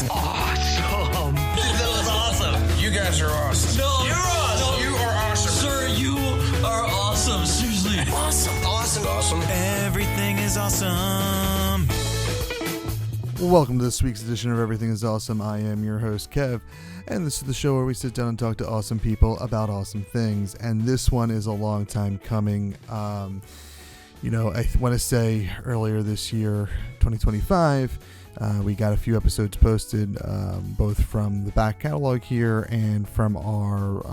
Awesome. That was awesome. You guys are awesome. No, you're awesome. No, you are awesome. Sir, you are awesome. Seriously. Awesome. Awesome. Awesome. Everything is awesome. Welcome to this week's edition of Everything is Awesome. I am your host, Kev, and this is the show where we sit down and talk to awesome people about awesome things. And this one is a long time coming. I want to say earlier this year, 2025, we got a few episodes posted, both from the back catalog here and from our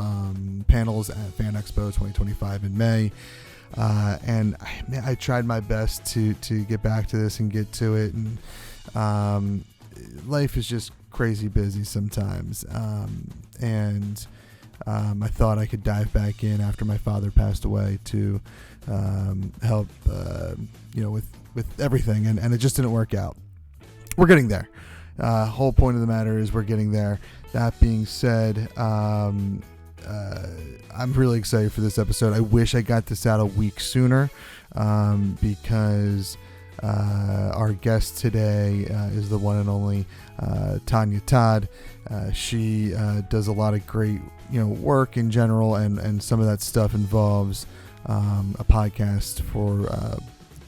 panels at Fan Expo 2025 in May. And I tried my best to get back to this and get to it. And life is just crazy busy sometimes. And I thought I could dive back in after my father passed away to help, with everything. And it just didn't work out. We're getting there. Whole point of the matter is we're getting there. That being said, I'm really excited for this episode. I wish I got this out a week sooner because our guest today is the one and only Tonya Todd. She does a lot of great work in general, and some of that stuff involves a podcast for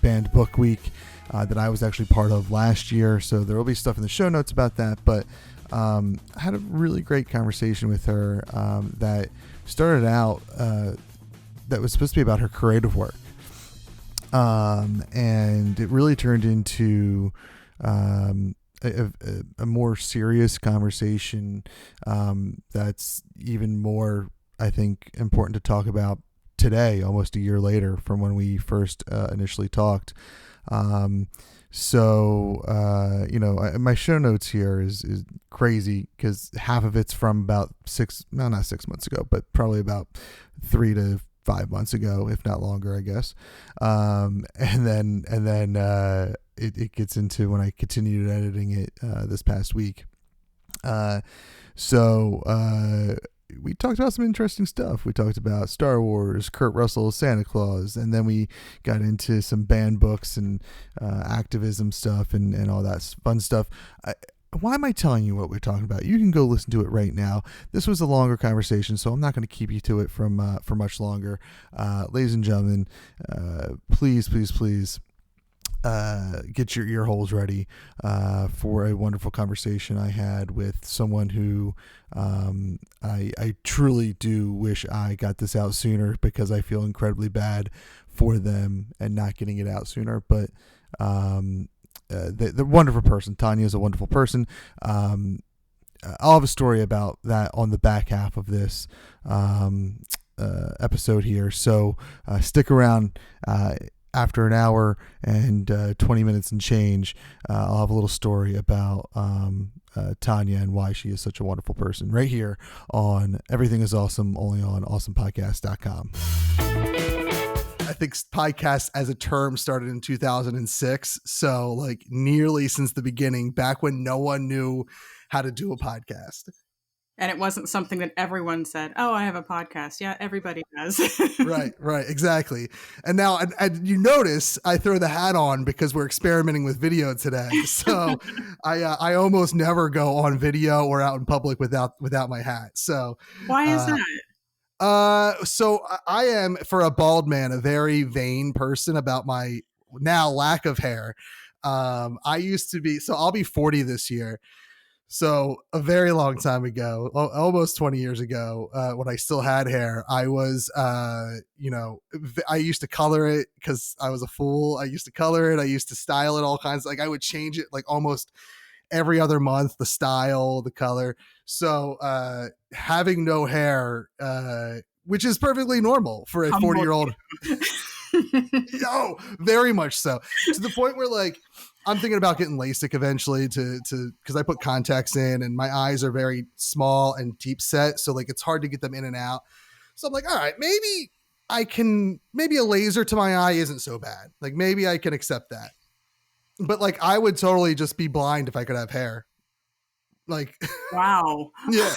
Banned Book Week that I was actually part of last year. So there will be stuff in the show notes about that. But I had a really great conversation with her that started out that was supposed to be about her creative work. And it really turned into a more serious conversation that's even more, I think, important to talk about today, almost a year later from when we first initially talked. My show notes here is crazy because half of it's from about not 6 months ago, but probably about 3 to 5 months ago, if not longer, I guess. And then it gets into when I continued editing it this past week. We talked about some interesting stuff. We talked about Star Wars, Kurt Russell's Santa Claus, and then we got into some banned books and activism stuff and all that fun stuff. Why am I telling you what we're talking about? You can go listen to it right now. This was a longer conversation, so I'm not going to keep you to it for much longer. Ladies and gentlemen, please get your ear holes ready for a wonderful conversation I had with someone who I truly do wish I got this out sooner, because I feel incredibly bad for them and not getting it out sooner. But the wonderful person, Tonya, is a wonderful person. I'll have a story about that on the back half of this episode here. So stick around. After an hour and 20 minutes and change, I'll have a little story about Tonya and why she is such a wonderful person right here on Everything is Awesome, only on awesomepodcast.com. I think podcast as a term started in 2006. So like nearly since the beginning, back when no one knew how to do a podcast. And it wasn't something that everyone said, oh, I have a podcast. Yeah, everybody does. Right, exactly. And now, and you notice I throw the hat on because we're experimenting with video today. So I almost never go on video or out in public without my hat. So why is that? So I am, for a bald man, a very vain person about my now lack of hair. I used to be, so I'll be 40 this year. So a very long time ago, almost 20 years ago, when I still had hair, I was, I used to color it because I was a fool. I used to color it. I used to style it all kinds. Like I would change it like almost every other month, the style, the color. So having no hair, which is perfectly normal for a 40-year-old. No, very much so. To the point where like, I'm thinking about getting LASIK eventually because I put contacts in and my eyes are very small and deep set. So like, it's hard to get them in and out. So I'm like, all right, maybe a laser to my eye isn't so bad. Like maybe I can accept that. But like, I would totally just be blind if I could have hair. Like, wow. Yeah.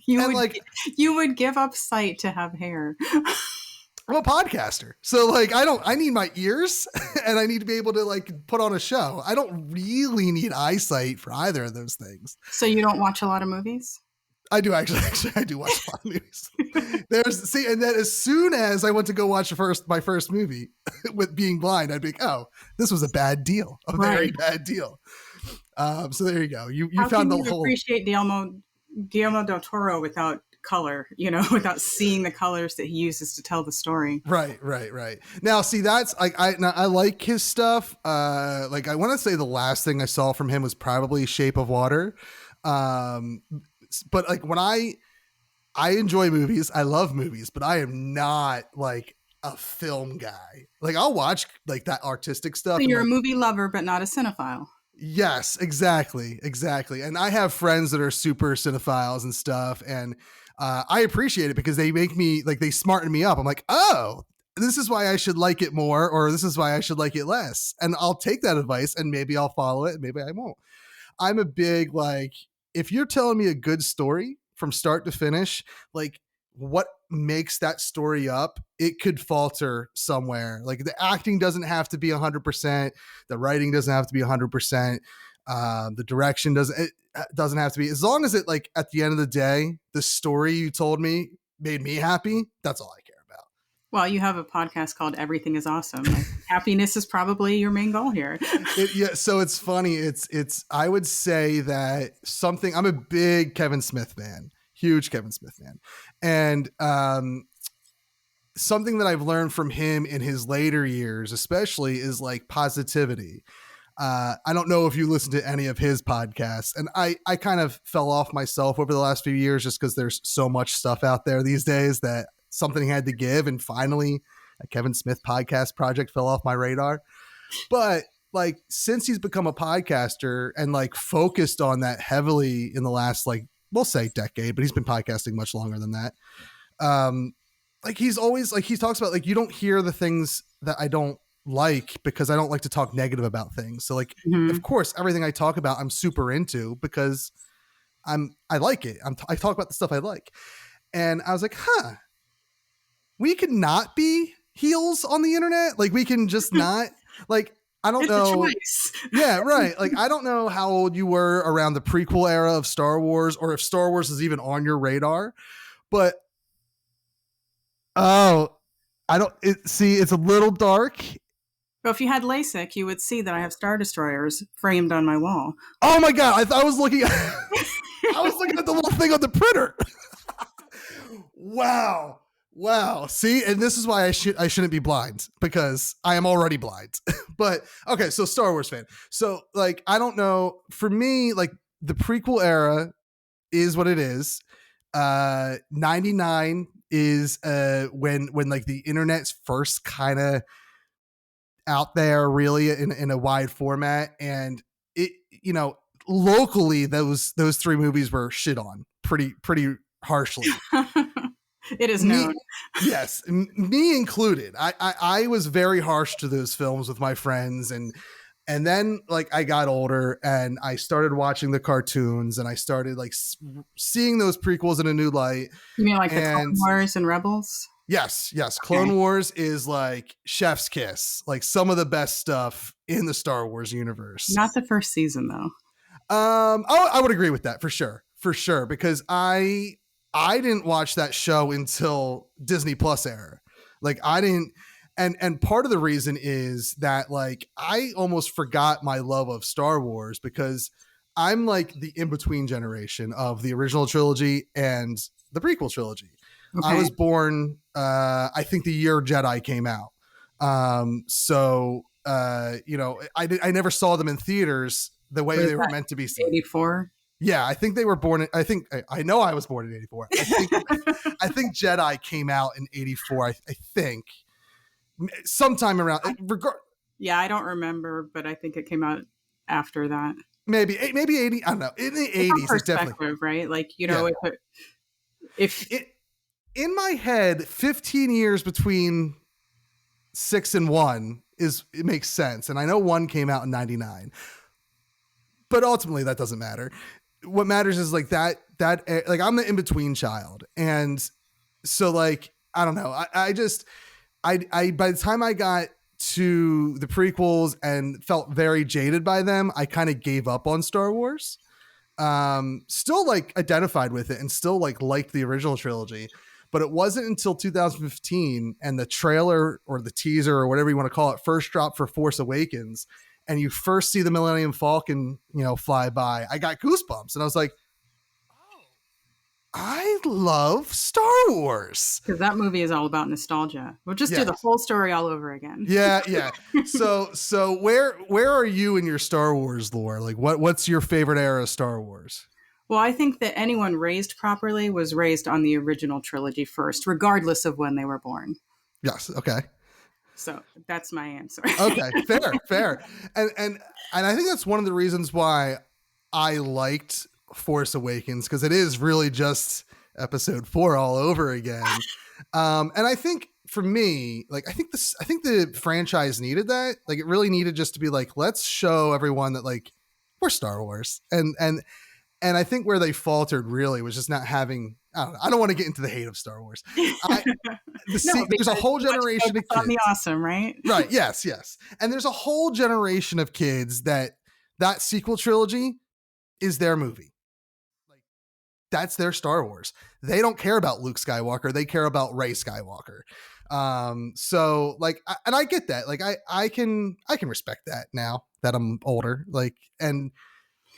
You would give up sight to have hair. I'm a podcaster. So like, I need my ears and I need to be able to like put on a show. I don't really need eyesight for either of those things. So you don't watch a lot of movies? I do actually I do watch a lot of movies. And then as soon as I went to go watch my first movie with being blind, I'd be like, oh, this was a bad deal. A very bad deal. So there you go. You How found can the you whole appreciate Guillermo del Toro without color, without seeing the colors that he uses to tell the story. Right. Now, see, that's like I like his stuff. Like I want to say the last thing I saw from him was probably Shape of Water. But like when I enjoy movies, I love movies, but I am not like a film guy. Like I'll watch like that artistic stuff. So you're like, a movie lover, but not a cinephile. Yes, exactly. And I have friends that are super cinephiles and stuff, and I appreciate it because they make me like they smarten me up. I'm like, oh, this is why I should like it more, or this is why I should like it less, and I'll take that advice and maybe I'll follow it, and maybe I won't. I'm a big like if you're telling me a good story from start to finish, like what makes that story up, it could falter somewhere. Like the acting doesn't have to be 100%. The writing doesn't have to be 100%. The direction doesn't have to be, as long as it like at the end of the day, the story you told me made me happy. That's all I care about. Well, you have a podcast called Everything is Awesome. Like, happiness is probably your main goal here. Yeah. So it's funny. I would say that I'm a big Kevin Smith fan. Huge Kevin Smith fan. And something that I've learned from him in his later years, especially, is like positivity. I don't know if you listen to any of his podcasts, and I kind of fell off myself over the last few years just because there's so much stuff out there these days that something had to give. And finally, a Kevin Smith podcast project fell off my radar. But like, since he's become a podcaster and like focused on that heavily in the last, like, we'll say decade, but he's been podcasting much longer than that. Like he's always like, he talks about like, you don't hear the things that I don't like because I don't like to talk negative about things. So like, of course, everything I talk about, I'm super into because I like it. I talk about the stuff I like. And I was like, we can not be heels on the internet. Like we can just not like, I don't know. Yeah, right. Like, I don't know how old you were around the prequel era of Star Wars, or if Star Wars is even on your radar. But it's a little dark. Well, if you had LASIK, you would see that I have Star Destroyers framed on my wall. Oh my God. I was looking at the little thing on the printer. Wow. See, and this is why I shouldn't be blind, because I am already blind. But okay, so Star Wars fan. So like, I don't know, for me, like the prequel era is what it is. 99 is when like the internet's first kind of out there really in a wide format, and it, locally those three movies were shit on pretty harshly. It is known. Yes, me included. I was very harsh to those films with my friends, and then like I got older and I started watching the cartoons, and I started like seeing those prequels in a new light. You mean like the Clone Wars and Rebels? Yes. Clone Wars is like chef's kiss, like some of the best stuff in the Star Wars universe. Not the first season though. I would agree with that for sure, because I didn't watch that show until Disney Plus era. Like I didn't, and part of the reason is that like I almost forgot my love of Star Wars because I'm like the in-between generation of the original trilogy and the prequel trilogy. Okay. I was born, I think the year Jedi came out. I never saw them in theaters the way they were meant to be seen. 84. Yeah, I think they were born. I know I was born in 84. I think Jedi came out in 84. I think sometime around. Yeah, I don't remember, but I think it came out after that. Maybe 80. I don't know. In the 80s, it's definitely right. Like if in my head, 15 years between 6 and 1 it makes sense, and I know 1 came out in 99, but ultimately that doesn't matter. What matters is like that like I'm the in-between child. And so like, I don't know. I just, I by the time I got to the prequels and felt very jaded by them, I kind of gave up on Star Wars. Still like identified with it and still like liked the original trilogy, but it wasn't until 2015 and the trailer or the teaser or whatever you want to call it first dropped for Force Awakens, and you first see the Millennium Falcon, fly by. I got goosebumps, and I was like, I love Star Wars. Because that movie is all about nostalgia. We'll just do the whole story all over again. Yeah. So where are you in your Star Wars lore? Like what's your favorite era of Star Wars? Well, I think that anyone raised properly was raised on the original trilogy first, regardless of when they were born. Yes. Okay. So that's my answer. Okay. Fair. And I think that's one of the reasons why I liked Force Awakens, because it is really just episode 4 all over again. And I think for me, like I think the franchise needed that. Like it really needed just to be like, let's show everyone that like we're Star Wars. And I think where they faltered really was just not having, I don't want to get into the hate of Star Wars. There's a whole generation of kids. Awesome, right? Right. Yes. And there's a whole generation of kids that sequel trilogy is their movie. That's their Star Wars. They don't care about Luke Skywalker. They care about Rey Skywalker. So like, and I get that. Like I can respect that now that I'm older. Like, and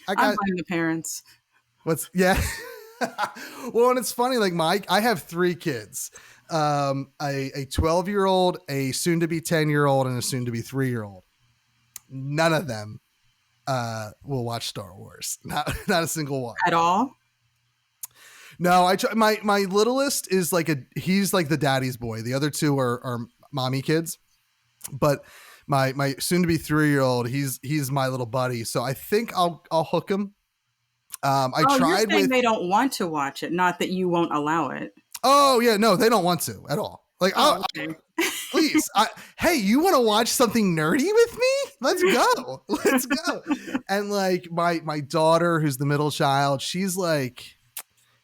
I blame the parents. Well, and it's funny. Like I have 3 kids, a 12-year-old, a soon to be 10-year-old, and a soon to be 3-year-old. None of them will watch Star Wars. Not a single one at all. No, my littlest is he's like the daddy's boy. The other 2 are mommy kids, but my soon to be 3-year-old, he's my little buddy. So I think I'll hook him. You're saying they don't want to watch it, not that you won't allow it. Oh yeah, no, they don't want to at all. Like, okay. Please, hey, you want to watch something nerdy with me? Let's go. And like my daughter, who's the middle child, she's like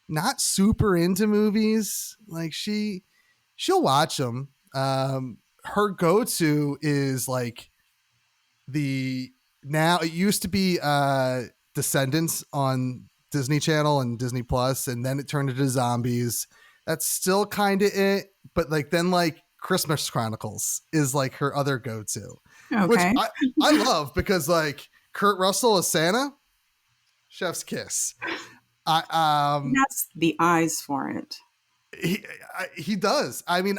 not super into movies. Like she'll watch them. Her go-to is like now it used to be Descendants on Disney Channel and Disney Plus, and then it turned into Zombies. That's still kind of it, but like then like Christmas Chronicles is like her other go-to, which I love because like Kurt Russell as Santa, chef's kiss. That's the eyes for it. He does. I mean,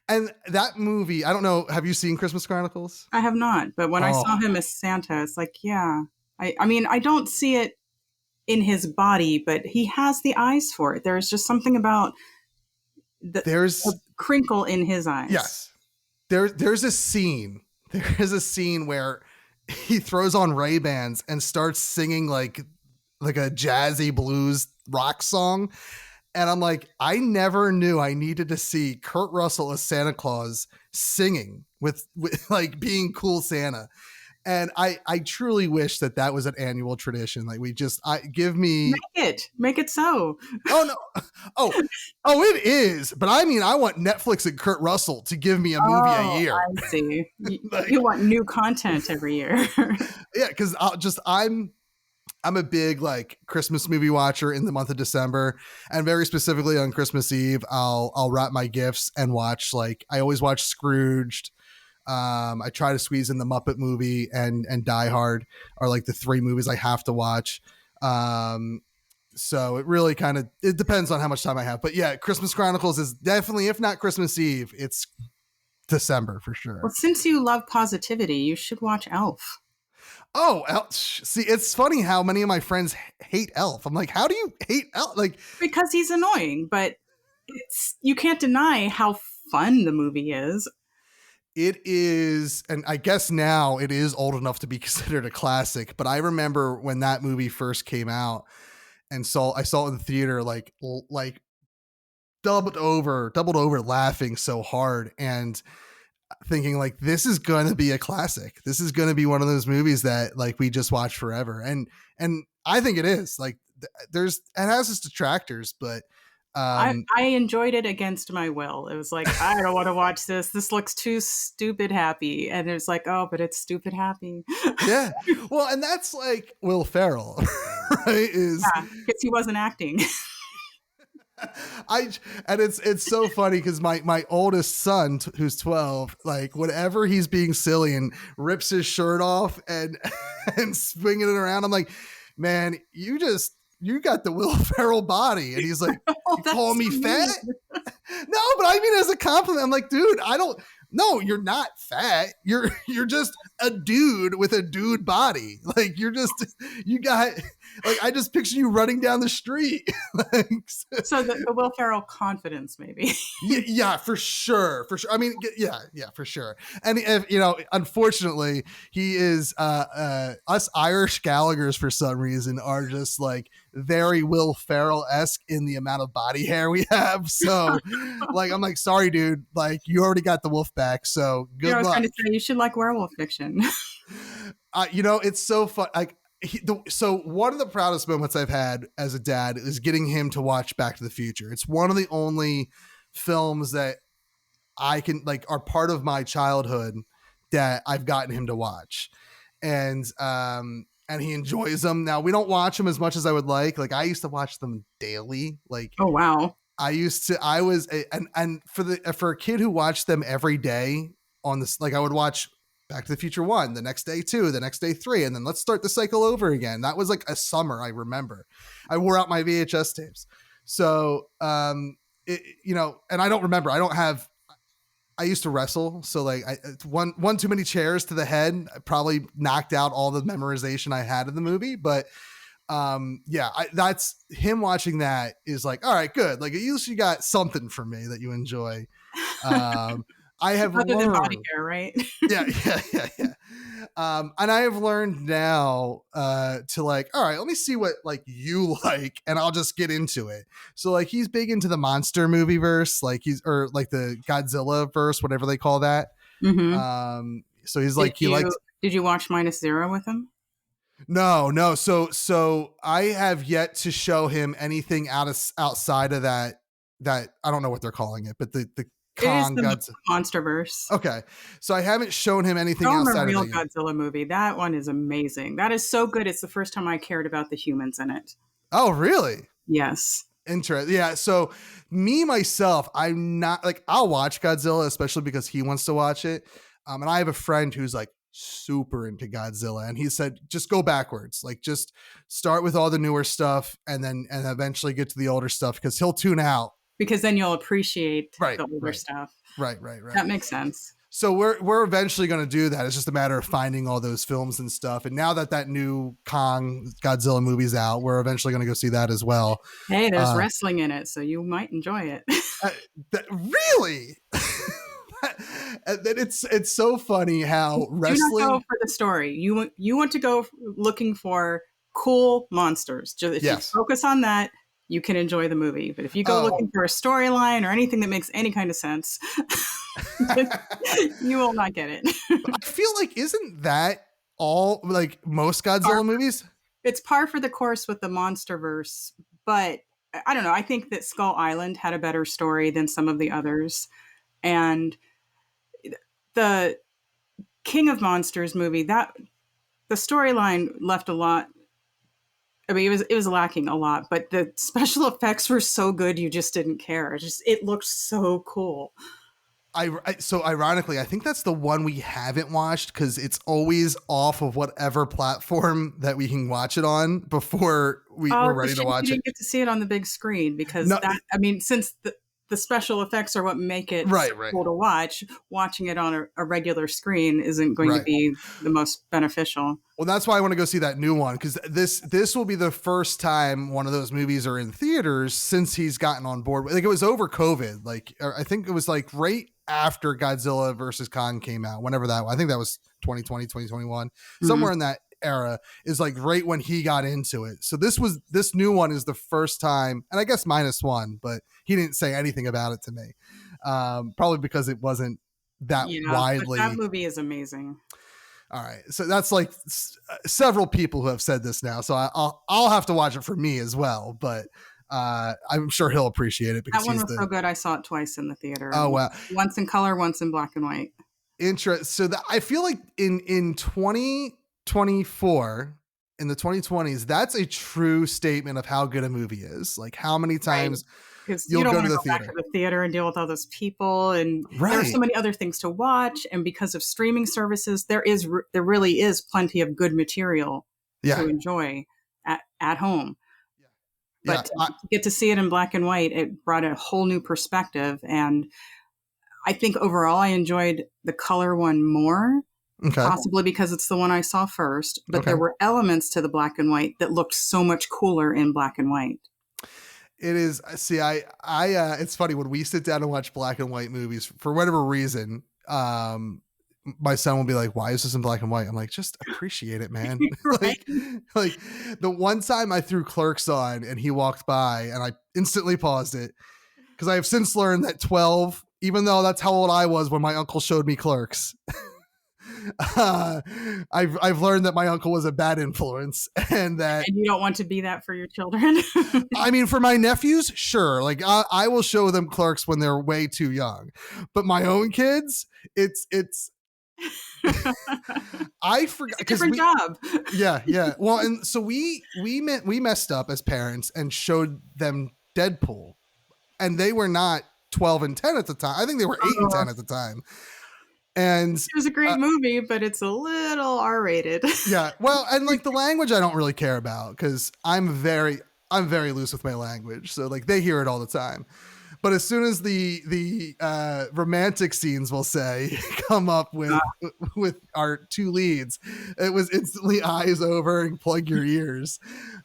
and that movie, I don't know. Have you seen Christmas Chronicles? I have not, but when I saw him as Santa, it's like, yeah. I mean, I don't see it in his body, but he has the eyes for it. There's just something about there's a crinkle in his eyes. Yes. There's a scene. There is a scene where he throws on Ray-Bans and starts singing like a jazzy blues rock song. And I'm like, I never knew I needed to see Kurt Russell as Santa Claus singing with like being cool Santa. And I truly wish that was an annual tradition. Like make it so. Oh no. Oh, it is. But I mean, I want Netflix and Kurt Russell to give me a movie a year. I see. You want new content every year. Yeah. Cause I'm a big like Christmas movie watcher in the month of December, and very specifically on Christmas Eve, I'll wrap my gifts and watch, like I always watch Scrooged. I try to squeeze in the Muppet movie and Die Hard are like the 3 movies I have to watch. So it really it depends on how much time I have, but yeah, Christmas Chronicles is definitely, if not Christmas Eve, it's December for sure. Well, since you love positivity, you should watch Elf. Oh, see, it's funny how many of my friends hate Elf. I'm like, how do you hate Elf? Like, because he's annoying, but you can't deny how fun the movie is. It is, and I guess now it is old enough to be considered a classic, but I remember when that movie first came out and I saw it in the theater, like doubled over laughing so hard and thinking like, this is going to be a classic. This is going to be one of those movies that like we just watch forever. And I think it is. Like it has its detractors, but I enjoyed it against my will. It was like, I don't want to watch this. This looks too stupid happy. And it was like, oh, but it's stupid happy. Yeah. Well, and that's like Will Ferrell, right? Because he wasn't acting. And it's so funny because my oldest son, who's 12, like whenever he's being silly and rips his shirt off and and swinging it around, I'm like, man, you got the Will Ferrell body. And he's like, you call me fat? No, but I mean as a compliment. I'm like, dude, no, you're not fat. You're just a dude with a dude body. Like you got, like, I just picture you running down the street. Like, so the Will Ferrell confidence, maybe. Yeah, for sure. I mean, yeah, for sure. And if, unfortunately, he is us Irish Gallaghers for some reason are just like very Will Ferrell-esque in the amount of body hair we have. So, like, I'm like, sorry, dude. Like, you already got the wolf back. So good luck. I was trying to say you should like werewolf fiction. It's so fun. Like. So one of the proudest moments I've had as a dad is getting him to watch Back to the Future. It's one of the only films that I can like are part of my childhood that I've gotten him to watch. And he enjoys them. Now we don't watch them as much as I would like. Like I used to watch them daily. Like, oh, wow. For a kid who watched them every day on this, like I would watch Back to the Future 1, the next day 2, the next day 3, and then let's start the cycle over again. That was like a summer. I remember I wore out my VHS tapes. So, and I don't remember, I used to wrestle. So like one too many chairs to the head, I probably knocked out all the memorization I had of the movie. But that's him watching that is like, all right, good. Like at least you got something from me that you enjoy. I have other than body hair, right? Yeah. And I have learned now to like, all right, let me see what like you like, and I'll just get into it. So like he's big into the monster movie verse, like or like the Godzilla verse, whatever they call that. Mm-hmm. So he's like, likes. Did you watch -0 with him? No. So I have yet to show him anything outside of that I don't know what they're calling it, but the Kong Godzilla Monsterverse. Okay, so I haven't shown him anything outside of the real yet. Godzilla movie. That one is amazing. That is so good. It's the first time I cared about the humans in it. Oh, really? Yes. Interesting. Yeah. So me myself, I'm not like I'll watch Godzilla, especially because he wants to watch it. And I have a friend who's like super into Godzilla, and he said just go backwards, like just start with all the newer stuff, and eventually get to the older stuff because he'll tune out. Because then you'll appreciate the older stuff. Right. That makes sense. So we're eventually going to do that. It's just a matter of finding all those films and stuff. And now that new Kong Godzilla movie's out, we're eventually going to go see that as well. Hey, there's wrestling in it, so you might enjoy it. Really? It's so funny how wrestling. Do not go for the story. You want to go looking for cool monsters. If you focus on that, you can enjoy the movie. But if you go looking for a storyline or anything that makes any kind of sense, you will not get it. I feel like, isn't that all like most Godzilla movies? It's par for the course with the Monsterverse, but I don't know. I think that Skull Island had a better story than some of the others. And the King of Monsters movie, that the storyline left a lot. I mean, it was lacking a lot, but the special effects were so good, you just didn't care. It looked so cool. So ironically, I think that's the one we haven't watched because it's always off of whatever platform that we can watch it on before we're ready to watch it. You didn't get to see it on the big screen because since the special effects are what make it cool to watch. Watching it on a regular screen isn't going to be the most beneficial. Well, that's why I want to go see that new one because this will be the first time one of those movies are in theaters since he's gotten on board. Like it was over COVID. Like I think it was like right after Godzilla versus Kong came out. Whenever that, I think that was 2020, 2021, somewhere in that era is like right when he got into it. So this new one is the first time, and I guess -1, but he didn't say anything about it to me. Probably because it wasn't that widely. But that movie is amazing. All right. So that's like several people who have said this now. So I'll have to watch it for me as well. But I'm sure he'll appreciate it because that one was so good. I saw it twice in the theater. Oh wow! Once in color, once in black and white. So that I feel like in 2024, in the 2020s, that's a true statement of how good a movie is. Like how many times you'll go to the theater. Back to the theater and deal with all those people, and there are so many other things to watch. And because of streaming services, there really is plenty of good material to enjoy at home. But to get to see it in black and white, it brought a whole new perspective. And I think overall I enjoyed the color one more, possibly because it's the one I saw first. But there were elements to the black and white that looked so much cooler in black and white. It is. See, it's funny when we sit down and watch black and white movies, for whatever reason, my son will be like, why is this in black and white? I'm like, just appreciate it, man. like the one time I threw Clerks on and he walked by and I instantly paused it because I have since learned that 12, even though that's how old I was when my uncle showed me Clerks, I've learned that my uncle was a bad influence and you don't want to be that for your children. I mean, for my nephews, sure. Like I will show them Clerks when they're way too young, but my own kids, it's I forgot because different job. Yeah. Well, and so we messed up as parents and showed them Deadpool, and they were not 12 and 10 at the time. I think they were 8 and 10 at the time. And it was a great movie, but it's a little R-rated. Yeah. Well, and like the language I don't really care about because I'm very loose with my language. So like they hear it all the time. But as soon as the romantic scenes, we'll say, come up with our two leads, it was instantly eyes over and plug your ears.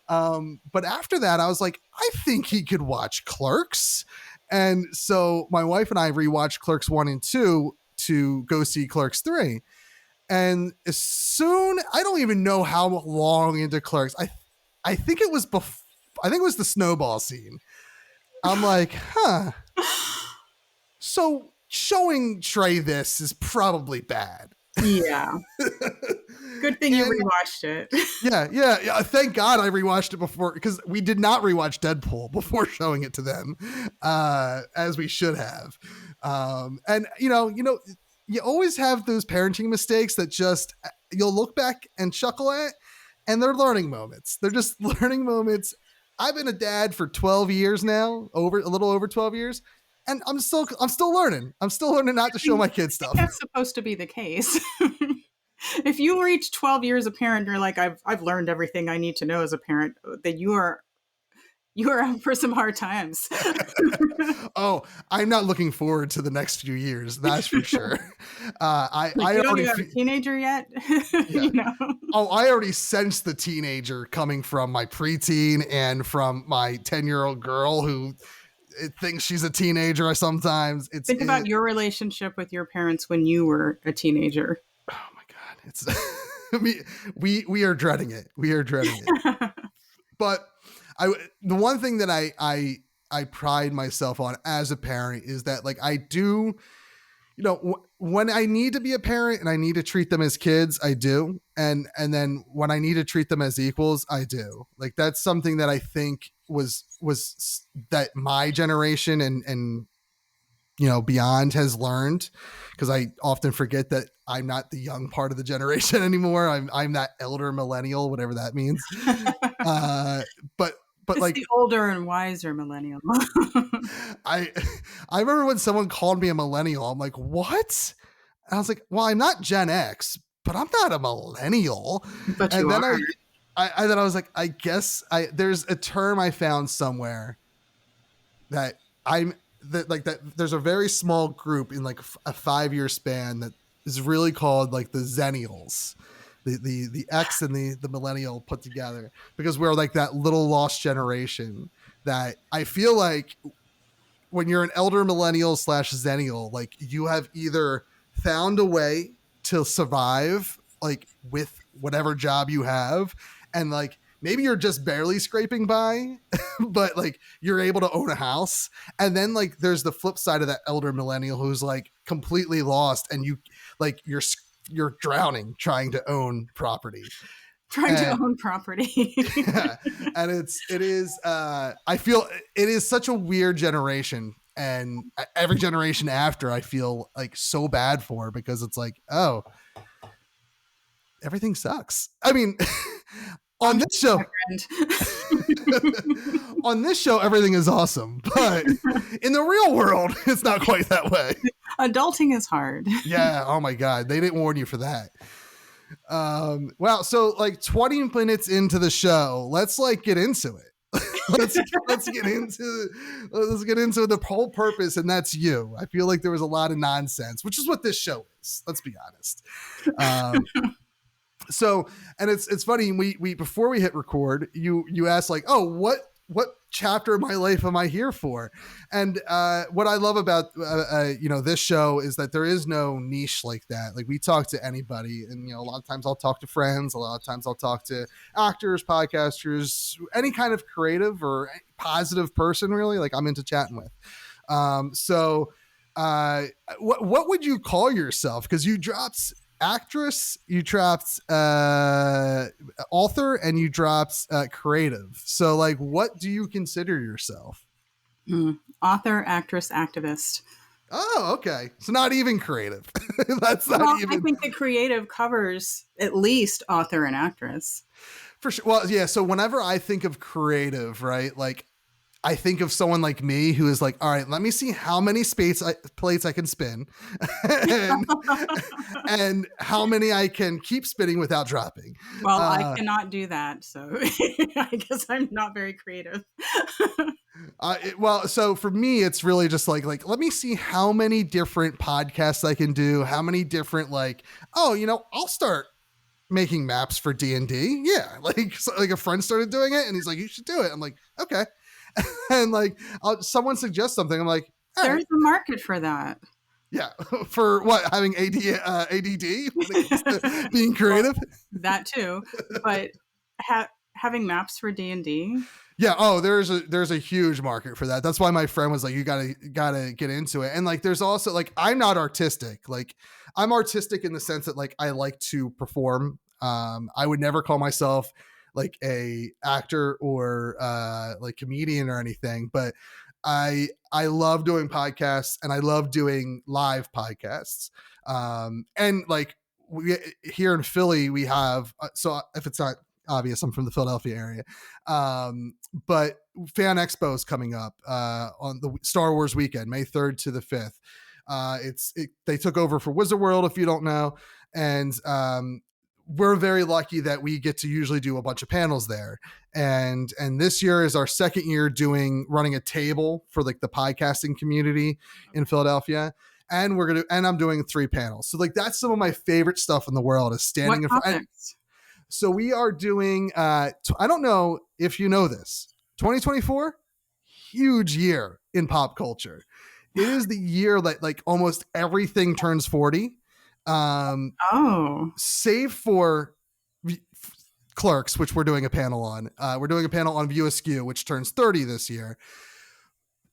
But after that, I was like, I think he could watch Clerks. And so my wife and I rewatched Clerks 1 and 2 to go see Clerks 3. And as soon, I don't even know how long into Clerks, I think it was the snowball scene. I'm like, so showing Trey this is probably bad. Yeah. Good thing you rewatched it. Yeah. Thank God I rewatched it before, because we did not rewatch Deadpool before showing it to them, as we should have. And you always have those parenting mistakes that just you'll look back and chuckle at, and they're learning moments. They're just learning moments. I've been a dad for 12 years now, a little over 12 years. And I'm still learning. I'm still learning not to show my kids stuff. That's supposed to be the case. If you reach 12 years a parent, you're like, I've learned everything I need to know as a parent, that you are out for some hard times. Oh, I'm not looking forward to the next few years. That's for sure. I don't have a teenager yet. Yeah. Oh, I already sense the teenager coming from my preteen and from my 10-year-old girl who thinks she's a teenager. Sometimes think about your relationship with your parents when you were a teenager. Oh my God. We are dreading it. We are dreading it. But the one thing that I pride myself on as a parent is that, like, I do, when I need to be a parent and I need to treat them as kids, I do. And then when I need to treat them as equals, I do. Like, that's something that I think was that my generation and beyond has learned, because I often forget that I'm not the young part of the generation anymore. I'm that elder millennial, whatever that means. But it's like the older and wiser millennial. I remember when someone called me a millennial. I'm like, what? And I was like, well, I'm not Gen X, but I'm not a millennial. But and you then are. I was like, I guess there's a term I found somewhere that there's a very small group in like a 5-year span that is really called like the Zennials. The X and the millennial put together, because we're like that little lost generation that I feel like when you're an elder millennial / Zennial, like, you have either found a way to survive, like, with whatever job you have, and like maybe you're just barely scraping by, but like you're able to own a house. And then like there's the flip side of that elder millennial who's like completely lost, and you're drowning trying to own property. Trying to own property. Yeah. And it is I feel it is such a weird generation, and every generation after I feel like so bad for, because it's like, oh, everything sucks. I mean, on this show on this show everything is awesome, but in the real world it's not quite that way. Adulting is hard. Yeah, oh my god, they didn't warn you for that. Well, so like 20 minutes into the show, let's like get into it. let's get into the whole purpose, and that's you. I feel like there was a lot of nonsense, which is what this show is, let's be honest. So, and it's funny, we before we hit record, you asked like, oh, what chapter of my life am I here for? And what I love about this show is that there is no niche like that. Like, we talk to anybody, and a lot of times I'll talk to friends, a lot of times I'll talk to actors, podcasters, any kind of creative or positive person, really, like I'm into chatting with. What would you call yourself? Because you dropped actress, you dropped author, and you dropped creative. So like, what do you consider yourself? Author, actress, activist. Oh, okay. So not even creative. That's not even. I think the creative covers at least author and actress. For sure. Well, yeah. So whenever I think of creative, right, like I think of someone like me who is like, all right, let me see how many plates I can spin and how many I can keep spinning without dropping. Well, I cannot do that. So I guess I'm not very creative. So for me, it's really just like, let me see how many different podcasts I can do, how many different, I'll start making maps for D&D. Yeah. Like a friend started doing it and he's like, you should do it. I'm like, okay. And like, someone suggests something, I'm like, there's a market for that. Yeah. For what? Having ADD? Being creative? That too. But having maps for D&D? Yeah. Oh, there's a huge market for that. That's why my friend was like, you gotta get into it. And like, there's also like, I'm not artistic. Like, I'm artistic in the sense that like, I like to perform. I would never call myself like a actor or like comedian or anything, but I love doing podcasts, and I love doing live podcasts. And like, we here in Philly, we have, so if it's not obvious, I'm from the Philadelphia area. But Fan Expo is coming up on the Star Wars weekend, May 3rd to the 5th. They took over for Wizard World, if you don't know. And we're very lucky that we get to usually do a bunch of panels there. And this year is our second year running a table for like the podcasting community in Philadelphia. And I'm doing 3 panels. So like, that's some of my favorite stuff in the world, is standing in front. So we are doing, I don't know if you know this, 2024, huge year in pop culture. It is the year that like almost everything turns 40. Save for Clerks, which we're doing a panel on. We're doing a panel on View Askew, which turns 30 this year.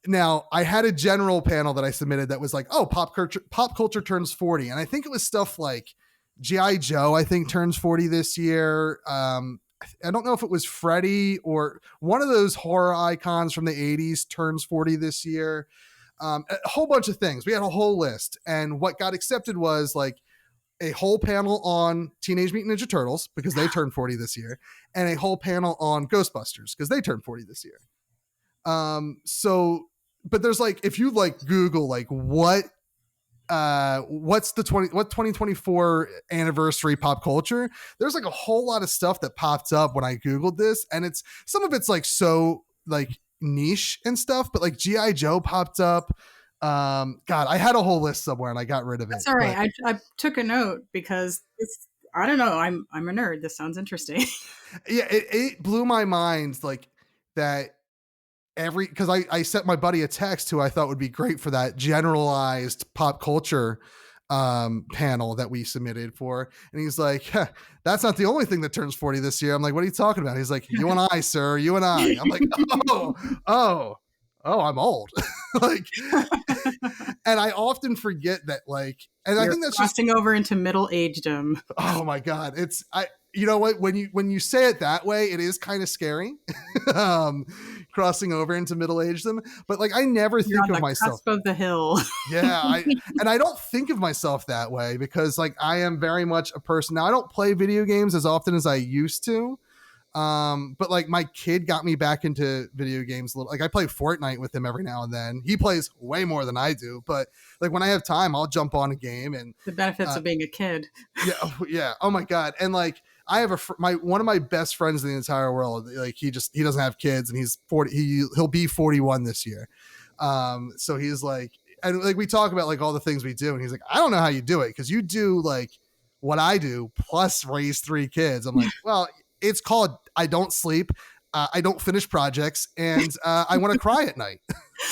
Now, I had a general panel that I submitted that was like, oh, pop culture turns 40. And I think it was stuff like G.I. Joe, I think, turns 40 this year. I don't know if it was Freddy or one of those horror icons from the 80s turns 40 this year. A whole bunch of things. We had a whole list. And what got accepted was like a whole panel on Teenage Mutant Ninja Turtles, because they turned 40 this year, and a whole panel on Ghostbusters, because they turned 40 this year. But there's like, if you like Google like what's 2024 anniversary pop culture, there's like a whole lot of stuff that popped up when I Googled this, and some of it's like so like niche and stuff, but like G.I. Joe popped up. God, I had a whole list somewhere and I got rid of it. That's all right. I took a note because I don't know. I'm a nerd. This sounds interesting. Yeah, it blew my mind like that. Because I sent my buddy a text who I thought would be great for that generalized pop culture panel that we submitted for, and he's like, that's not the only thing that turns 40 this year. I'm like, what are you talking about? He's like, you and I, sir, you and I. I'm like, oh, I'm old. Like, and I often forget that, like, and I think that's crossing over into middle agedom. Oh my God. you know what, when you say it that way, it is kind of scary. Crossing over into middle-agedom, but like I never You're think on of the myself. cusp of the hill. Yeah, I don't think of myself that way because like I am very much a person. Now I don't play video games as often as I used to. But like my kid got me back into video games a little. Like I play Fortnite with him every now and then. He plays way more than I do, but like when I have time, I'll jump on a game. And the benefits of being a kid. Yeah. Oh my God. And like I have one of my best friends in the entire world. Like he doesn't have kids, and he's 40. He'll be 41 this year. So he's like, and like we talk about like all the things we do, and he's like, I don't know how you do it because you do like what I do plus raise 3 kids. I'm like, well, it's called I don't sleep, I don't finish projects, and I want to cry at night.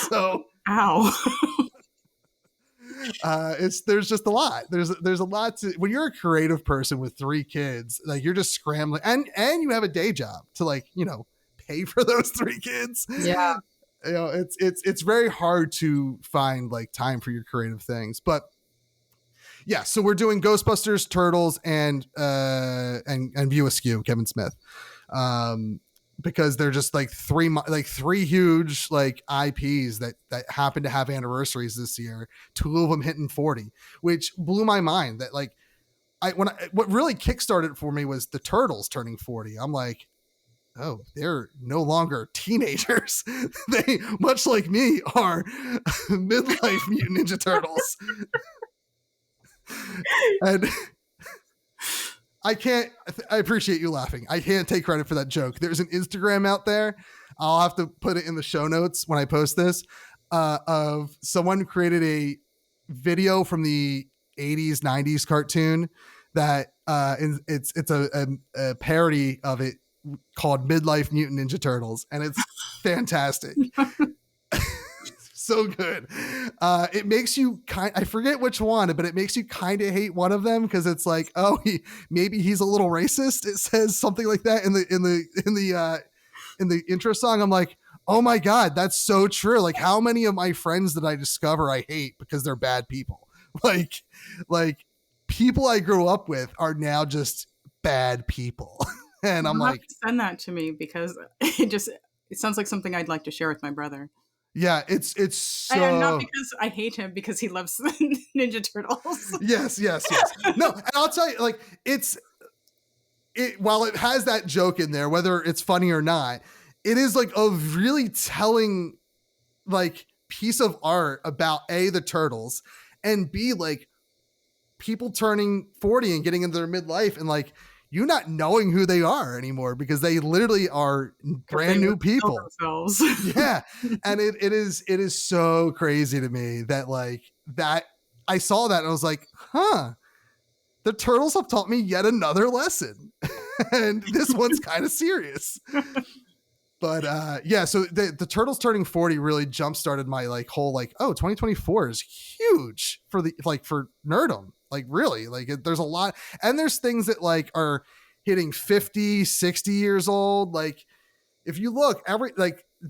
So, ow. There's just a lot. There's a lot to when you're a creative person with 3 kids, like you're just scrambling, and you have a day job to like pay for those 3 kids. Yeah, it's very hard to find like time for your creative things, but. Yeah, so we're doing Ghostbusters, Turtles, and View Askew, Kevin Smith, because they're just like three huge like IPs that happen to have anniversaries this year. 2 of them hitting 40, which blew my mind. That like what really kickstarted it for me was the Turtles turning 40. I'm like, oh, they're no longer teenagers. They, much like me, are midlife Mutant Ninja Turtles. And I appreciate you laughing. I can't take credit for that joke. There's an Instagram out there. I'll have to put it in the show notes when I post this, of someone who created a video from the 80s, 90s cartoon that it's a parody of it called Midlife Mutant Ninja Turtles. And it's fantastic. So good. It makes you I forget which one, but it makes you kind of hate one of them because it's like, oh, maybe he's a little racist. It says something like that in the intro song. I'm like, oh my God, that's so true. Like, how many of my friends that I discover I hate because they're bad people? Like people I grew up with are now just bad people. And I'm like, send that to me because it sounds like something I'd like to share with my brother. Yeah, it's so... And not because I hate him, because he loves Ninja Turtles. Yes. No, and I'll tell you, like, while it has that joke in there, whether it's funny or not, it is like a really telling, like, piece of art about A, the Turtles, and B, like, people turning 40 and getting into their midlife and, like, you not knowing who they are anymore because they literally are brand new people. Yeah. And it is so crazy to me that like that I saw that and I was like, huh, the Turtles have taught me yet another lesson. And this one's kind of serious. But yeah, so the Turtles turning 40 really jump started my like whole like, oh, 2024 is huge for nerdom. Like really, like there's a lot, and there's things that like are hitting 50, 60 years old. Like if you look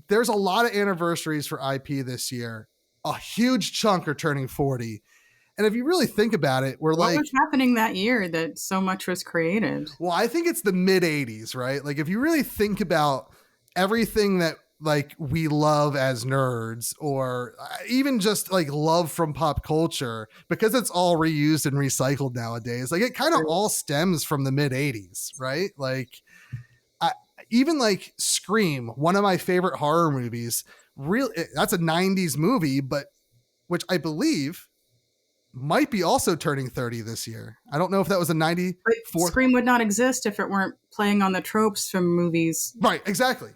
there's a lot of anniversaries for IP this year. A huge chunk are turning 40. And if you really think about it, what was happening that year that so much was created? Well, I think it's the mid 80s, right? Like if you really think about everything that like we love as nerds, or even just like love from pop culture, because it's all reused and recycled nowadays. Like it kind of all stems from the mid 80s, right? Like even like Scream, one of my favorite horror movies, that's a 90s movie, but which I believe might be also turning 30 this year. I don't know if that was a 94. Scream would not exist if it weren't playing on the tropes from movies. Right, exactly.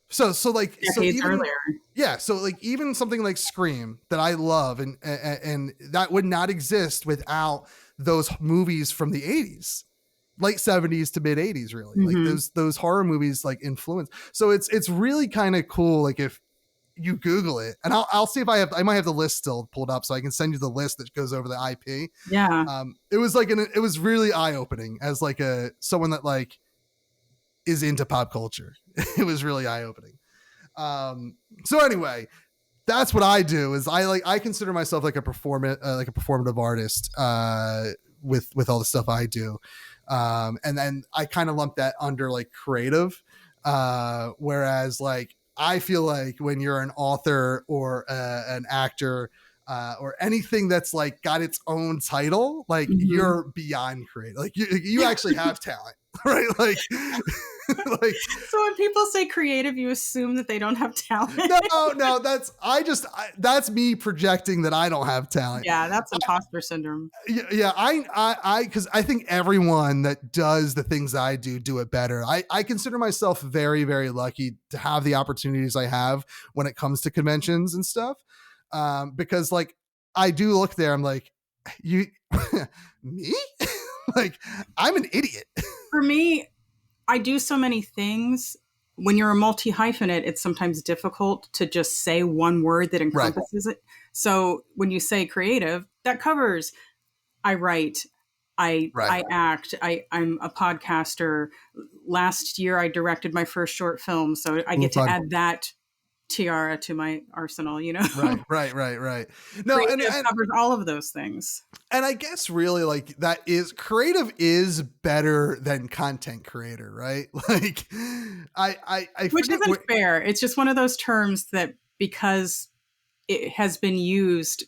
So like decades earlier. Yeah, so like even something like Scream that I love and that would not exist without those movies from the 80s. Late 70s to mid 80s really. Mm-hmm. Like those horror movies like influence. So it's really kind of cool like if you Google it, and I'll see if I might have the list still pulled up so I can send you the list that goes over the IP. Yeah. It was really eye-opening as like someone that like is into pop culture. It was really eye-opening. So anyway, that's what I do is I consider myself like a performative artist with all the stuff I do. And then I kind of lump that under like creative. Whereas like, I feel like when you're an author or an actor, or anything that's like got its own title, like you're beyond creative. Like you actually have talent, right? Like, like. So when people say creative, you assume that they don't have talent. No, that's me projecting that I don't have talent. Yeah, that's imposter syndrome. Yeah, because I think everyone that does the things I do it better. I consider myself very, very lucky to have the opportunities I have when it comes to conventions and stuff. Because like I do look there, I'm like, you, me? Like I'm an idiot. For me, I do so many things. When you're a multi-hyphenate, it's sometimes difficult to just say one word that encompasses it. So when you say creative, that covers, I write, I act, I'm a podcaster. Last year, I directed my first short film. So I get to add that tiara to my arsenal, you know? Right. No, and covers all of those things. And I guess really like that is creative is better than content creator, right? Like I which isn't fair. It's just one of those terms that because it has been used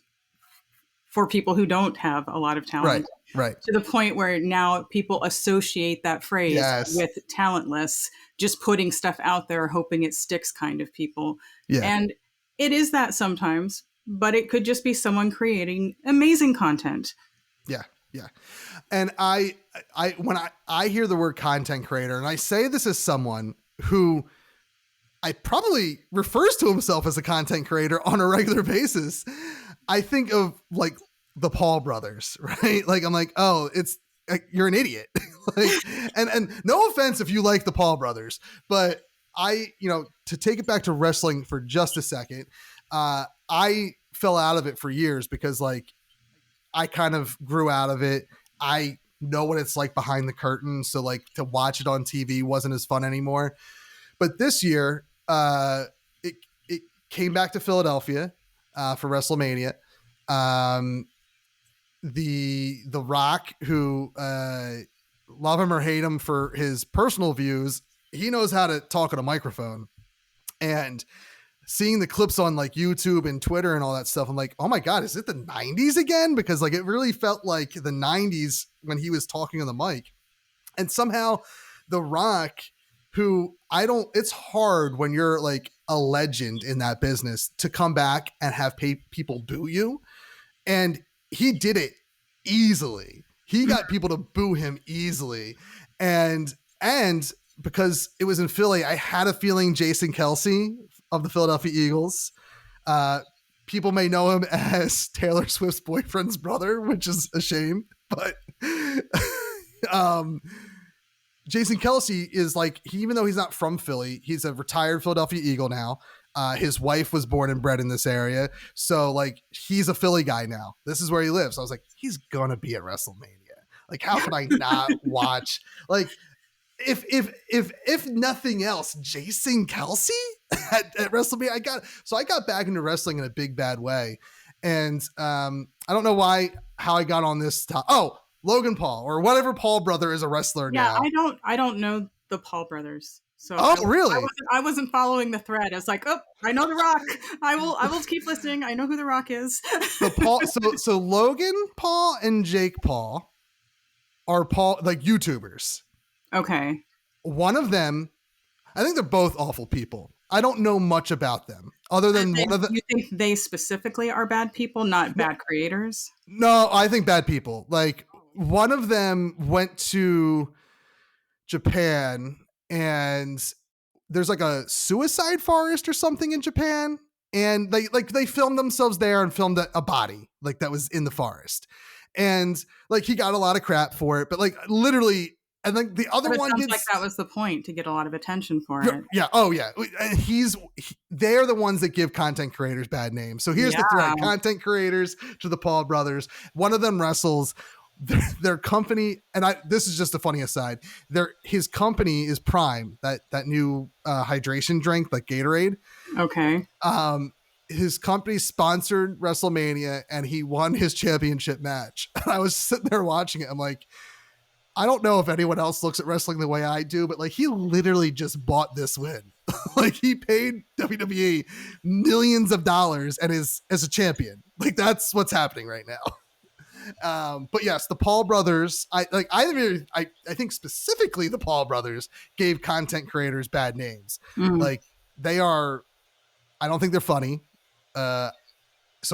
for people who don't have a lot of talent. Right. To the point where now people associate that phrase with talentless, just putting stuff out there, hoping it sticks kind of people. Yeah. And it is that sometimes, but it could just be someone creating amazing content. Yeah. And when I hear the word content creator, and I say this as someone who I probably refers to himself as a content creator on a regular basis, I think of like the Paul brothers, right? Like, I'm like, oh, it's you're an idiot. Like, and no offense if you like the Paul brothers, but to take it back to wrestling for just a second, I fell out of it for years because like I kind of grew out of it. I know what it's like behind the curtain. So like to watch it on TV wasn't as fun anymore. But this year, it came back to Philadelphia for WrestleMania. The Rock, who love him or hate him for his personal views, he knows how to talk on a microphone. And seeing the clips on like YouTube and Twitter and all that stuff, I'm like, oh my God, is it the 90s again? Because like it really felt like the 90s when he was talking on the mic. And somehow The Rock, who it's hard when you're like a legend in that business to come back and have people boo you. And he did it easily. He got people to boo him easily. And because it was in Philly, I had a feeling Jason Kelce of the Philadelphia Eagles, people may know him as Taylor Swift's boyfriend's brother, which is a shame, but Jason Kelce is like, even though he's not from Philly, he's a retired Philadelphia Eagle now. His wife was born and bred in this area. So like, he's a Philly guy now. This is where he lives. So I was like, he's going to be at WrestleMania. Like, how could I not watch? Like, if nothing else, Jason Kelce at WrestleMania. I got back into wrestling in a big bad way. And I don't know how I got on this top. Oh, Logan Paul or whatever Paul brother is a wrestler now. I don't know the Paul brothers. So really? I wasn't following the thread. I was like, oh, I know The Rock. I will keep listening. I know who The Rock is. So Logan Paul and Jake Paul are like YouTubers. Okay. One of them, I think they're both awful people. I don't know much about them other than one of the. You think they specifically are bad people, not bad creators? No, I think bad people. Like one of them went to Japan and there's like a suicide forest or something in Japan. And they filmed themselves there and filmed a body like that was in the forest. And like, he got a lot of crap for it, but like literally, and then the other one sounds like that was the point, to get a lot of attention for it. Yeah. Oh yeah. They're the ones that give content creators bad names. So here's the thread: content creators to the Paul brothers. One of them wrestles. Their company, and this is just a funny aside. His company is Prime, that new hydration drink like Gatorade. Okay. His company sponsored WrestleMania, and he won his championship match. And I was sitting there watching it. I'm like, I don't know if anyone else looks at wrestling the way I do, but like he literally just bought this win. Like he paid WWE millions of dollars and is as a champion. Like that's what's happening right now. But yes, the Paul brothers, I think specifically the Paul brothers gave content creators bad names. Like they are, I don't think they're funny. So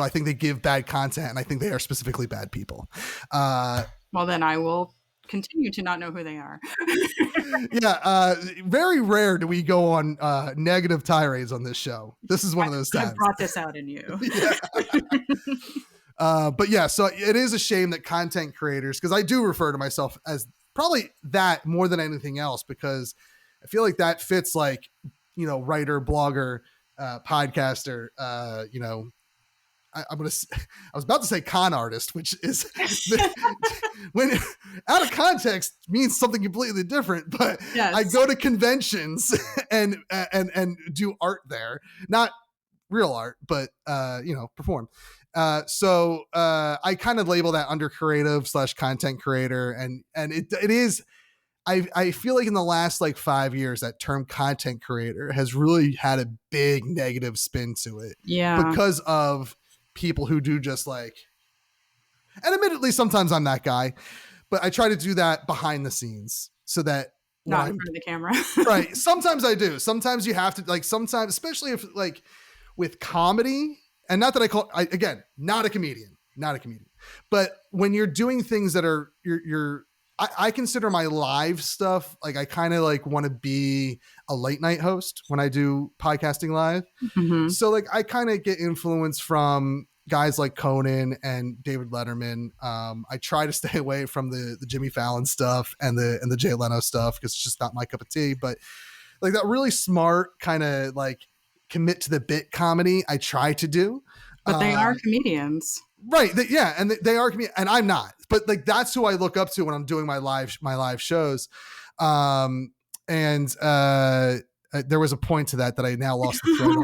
I think they give bad content and I think they are specifically bad people. Well, then I will continue to not know who they are. Yeah, very rare do we go on negative tirades on this show. This is one of those times. I brought this out in you. But yeah, so it is a shame that content creators, because I do refer to myself as probably that more than anything else, because I feel like that fits like, you know, writer, blogger, podcaster, you know, I was about to say con artist, which is when out of context means something completely different. But yes. I go to conventions and do art there, not real art, but you know, perform. So I kind of label that under creative / content creator, and it is. I feel like in the last like 5 years, that term content creator has really had a big negative spin to it. Yeah, because of people who do just like, and admittedly sometimes I'm that guy, but I try to do that behind the scenes so that not in front of the camera. Right, sometimes I do, sometimes you have to, like, sometimes, especially if like with comedy, and not that again, not a comedian, but when you're doing things that are I consider my live stuff, like I kind of like want to be a late night host when I do podcasting live. Mm-hmm. So like I kind of get influence from guys like Conan and David Letterman. I try to stay away from the Jimmy Fallon stuff and the Jay Leno stuff, because it's just not my cup of tea. But like that really smart kind of like commit to the bit comedy I try to do. But they are comedians. Right. And they are comedians, and I'm not. But like that's who I look up to when I'm doing my live shows. There was a point to that I now lost the thread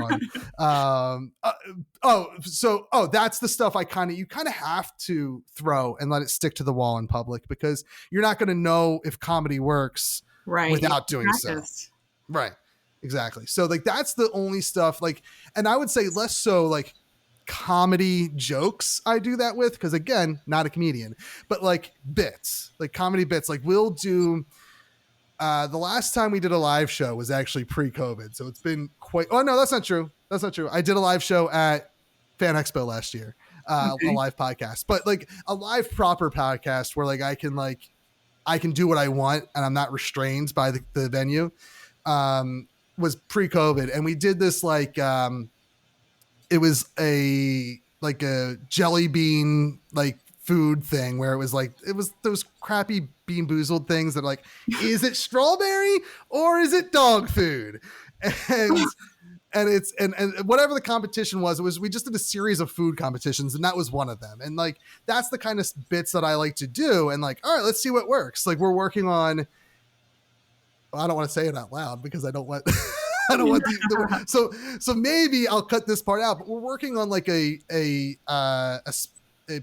on. That's the stuff you kind of have to throw and let it stick to the wall in public, because you're not going to know if comedy works without doing so. Right. Exactly. So like that's the only stuff, like, and I would say less so like comedy jokes I do that with, because again, not a comedian, but like bits, like comedy bits. Like we'll do the last time we did a live show was actually pre-COVID, so it's been quite, oh no, that's not true, I did a live show at Fan Expo last year, a live podcast, but like a live proper podcast where like I can do what I want and I'm not restrained by the venue, was pre-COVID. And we did this like it was a jelly bean like food thing where it was those crappy Bean Boozled things that are like, is it strawberry or is it dog food? And it's and whatever the competition was, we just did a series of food competitions, and that was one of them. And like that's the kind of bits that I like to do. And like, all right, let's see what works. Like we're working on, well, I don't want to say it out loud because I don't want so maybe I'll cut this part out, but we're working on like a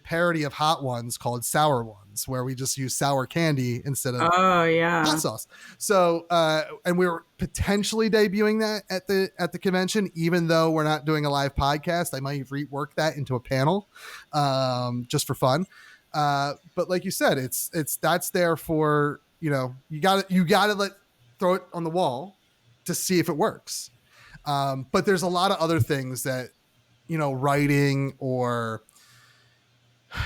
parody of Hot Ones called Sour Ones, where we just use sour candy instead of hot sauce. So and we're potentially debuting that at the convention, even though we're not doing a live podcast. I might rework that into a panel just for fun. But like you said, it's that's there for, you know, you gotta throw it on the wall to see if it works. But there's a lot of other things that, you know, writing or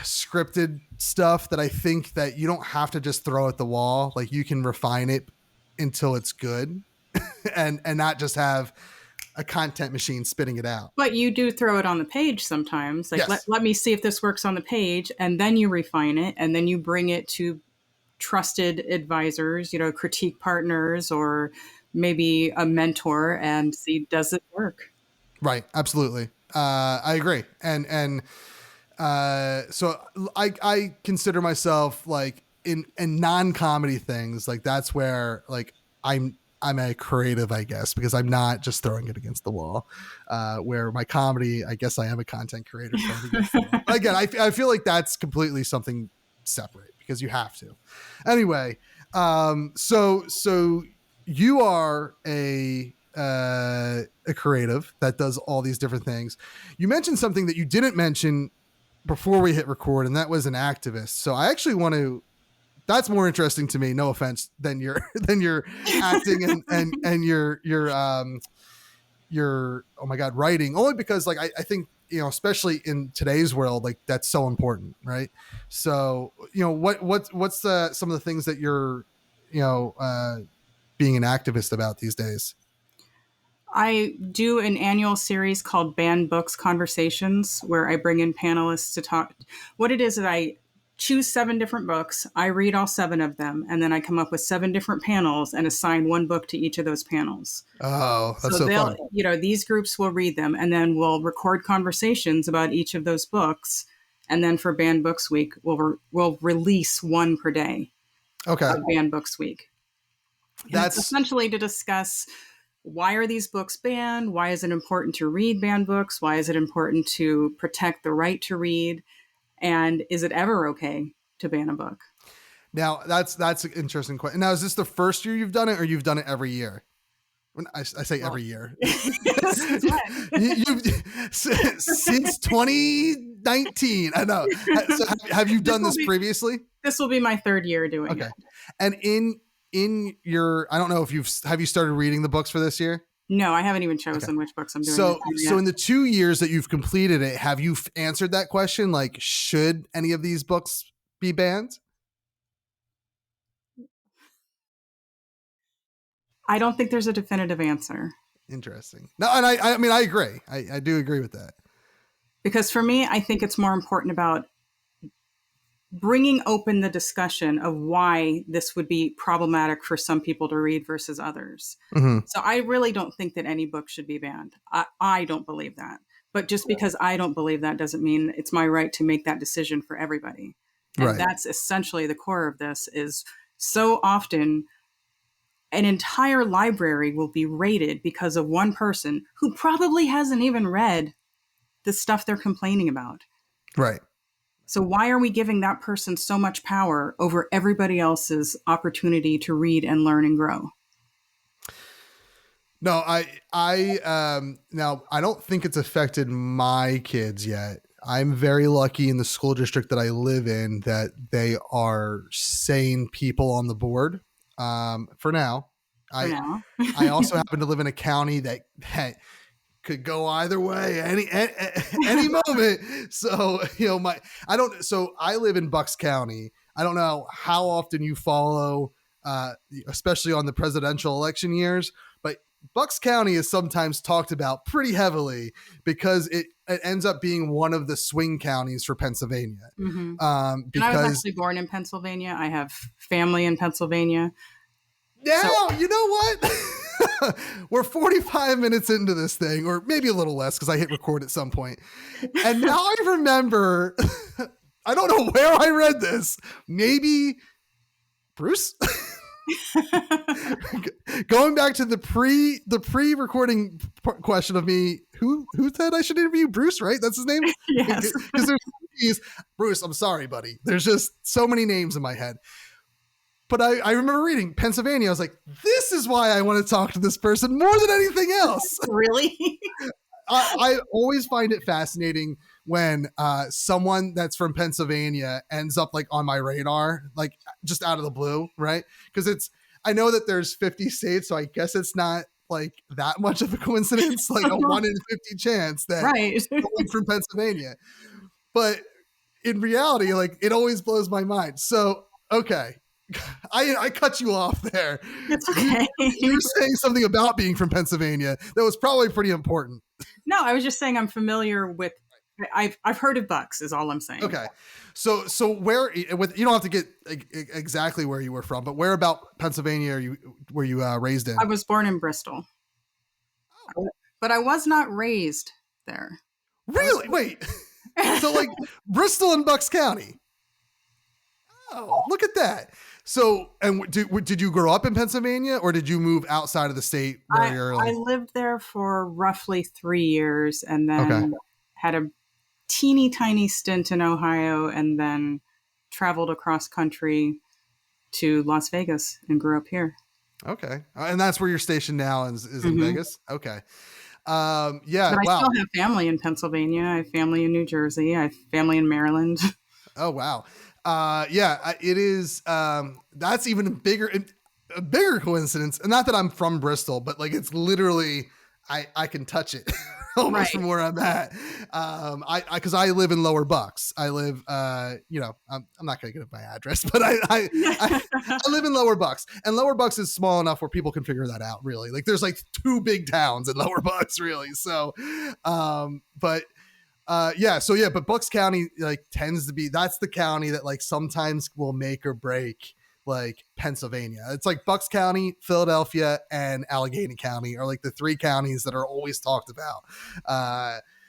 scripted stuff that I think that you don't have to just throw at the wall. Like you can refine it until it's good and not just have a content machine spitting it out. But you do throw it on the page sometimes. Like, yes. let me see if this works on the page, and then you refine it, and then you bring it to trusted advisors, you know, critique partners, or maybe a mentor, and see, does it work? Right. Absolutely. I agree. And so I consider myself like in non-comedy things, like that's where like I'm a creative, I guess, because I'm not just throwing it against the wall, where my comedy, I guess I am a content creator. Again, I feel like that's completely something separate because you have to. Anyway, so you are a creative that does all these different things. You mentioned something that you didn't mention before we hit record, and that was an activist. So I actually want to. That's more interesting to me. No offense, than your acting and your oh my god, writing. Only because like I think, you know, especially in today's world, like that's so important, right? So, you know, what's some of the things that you're, you know, being an activist about these days? I do an annual series called Banned Books Conversations, where I bring in panelists to talk. What it is that I choose 7 different books, I read all 7 of them, and then I come up with 7 different panels and assign one book to each of those panels. Oh, that's so fun. You know, these groups will read them, and then we'll record conversations about each of those books. And then for Banned Books Week, we'll release one per day. Okay. Of Banned Books Week. That's essentially to discuss, why are these books banned? Why is it important to read banned books? Why is it important to protect the right to read? And is it ever okay to ban a book? Now, that's an interesting question. Now, is this the first year you've done it, or you've done it every year? When I say every year. Since 2019. I know. So have you done this previously? This will be my 3rd year doing it. Okay. And in your, I don't know if have you started reading the books for this year? No, I haven't even chosen which books I'm doing. So in the 2 years that you've completed it, have you answered that question? Like, should any of these books be banned? I don't think there's a definitive answer. Interesting. No, and I mean, I agree. I do agree with that. Because for me, I think it's more important about bringing open the discussion of why this would be problematic for some people to read versus others. Mm-hmm. So I really don't think that any book should be banned. I don't believe that. But just because I don't believe that doesn't mean it's my right to make that decision for everybody. And that's essentially the core of this. Is so often an entire library will be raided because of one person who probably hasn't even read the stuff they're complaining about. Right. So why are we giving that person so much power over everybody else's opportunity to read and learn and grow? No, now I don't think it's affected my kids yet. I'm very lucky in the school district that I live in that they are sane people on the board. For now. I also happen to live in a county that could go either way any moment. So, you know, so I live in Bucks County. I don't know how often you follow, especially on the presidential election years, but Bucks County is sometimes talked about pretty heavily because it ends up being one of the swing counties for Pennsylvania. Mm-hmm. Because I was actually born in Pennsylvania. I have family in Pennsylvania. Now, you know what? We're 45 minutes into this thing, or maybe a little less because I hit record at some point. And now I remember, I don't know where I read this. Maybe Bruce? Going back to the pre-recording question of me, who said I should interview Bruce, right? That's his name? Yes. Because there's Bruce, I'm sorry, buddy. There's just so many names in my head. But I remember reading Pennsylvania. I was like, this is why I want to talk to this person more than anything else. Really? I always find it fascinating when someone that's from Pennsylvania ends up like on my radar, like just out of the blue, right? Because I know that there's 50 states, so I guess it's not like that much of a coincidence, like a 1 in 50 chance that someone from Pennsylvania. But in reality, like it always blows my mind. So, okay. I cut you off there. It's okay. You were saying something about being from Pennsylvania that was probably pretty important. No, I was just saying I'm familiar with. I've heard of Bucks. Is all I'm saying. Okay, so where you don't have to get exactly where you were from, but where about Pennsylvania were you raised in? I was born in Bristol, but I was not raised there. Really? Wait. So like Bristol and Bucks County. Oh, look at that. So, and did you grow up in Pennsylvania or did you move outside of the state? I lived there for roughly 3 years and then had a teeny tiny stint in Ohio and then traveled across country to Las Vegas and grew up here. Okay. And that's where you're stationed now is in Vegas? Okay. Yeah. But I wow. still have family in Pennsylvania. I have family in New Jersey. I have family in Maryland. Oh, wow. Yeah, it is. That's even a bigger coincidence. And not that I'm from Bristol, but like, it's literally, I can touch it almost Right. from where I'm at. Cause I live in Lower Bucks. I live, I'm not going to give my address, but I live in Lower Bucks, and Lower Bucks is small enough where people can figure that out really. Like there's like 2 big towns in Lower Bucks really. So, but Bucks County like tends to be, that's the county that like sometimes will make or break like Pennsylvania. It's like Bucks County, Philadelphia, and Allegheny County are like the 3 counties that are always talked about.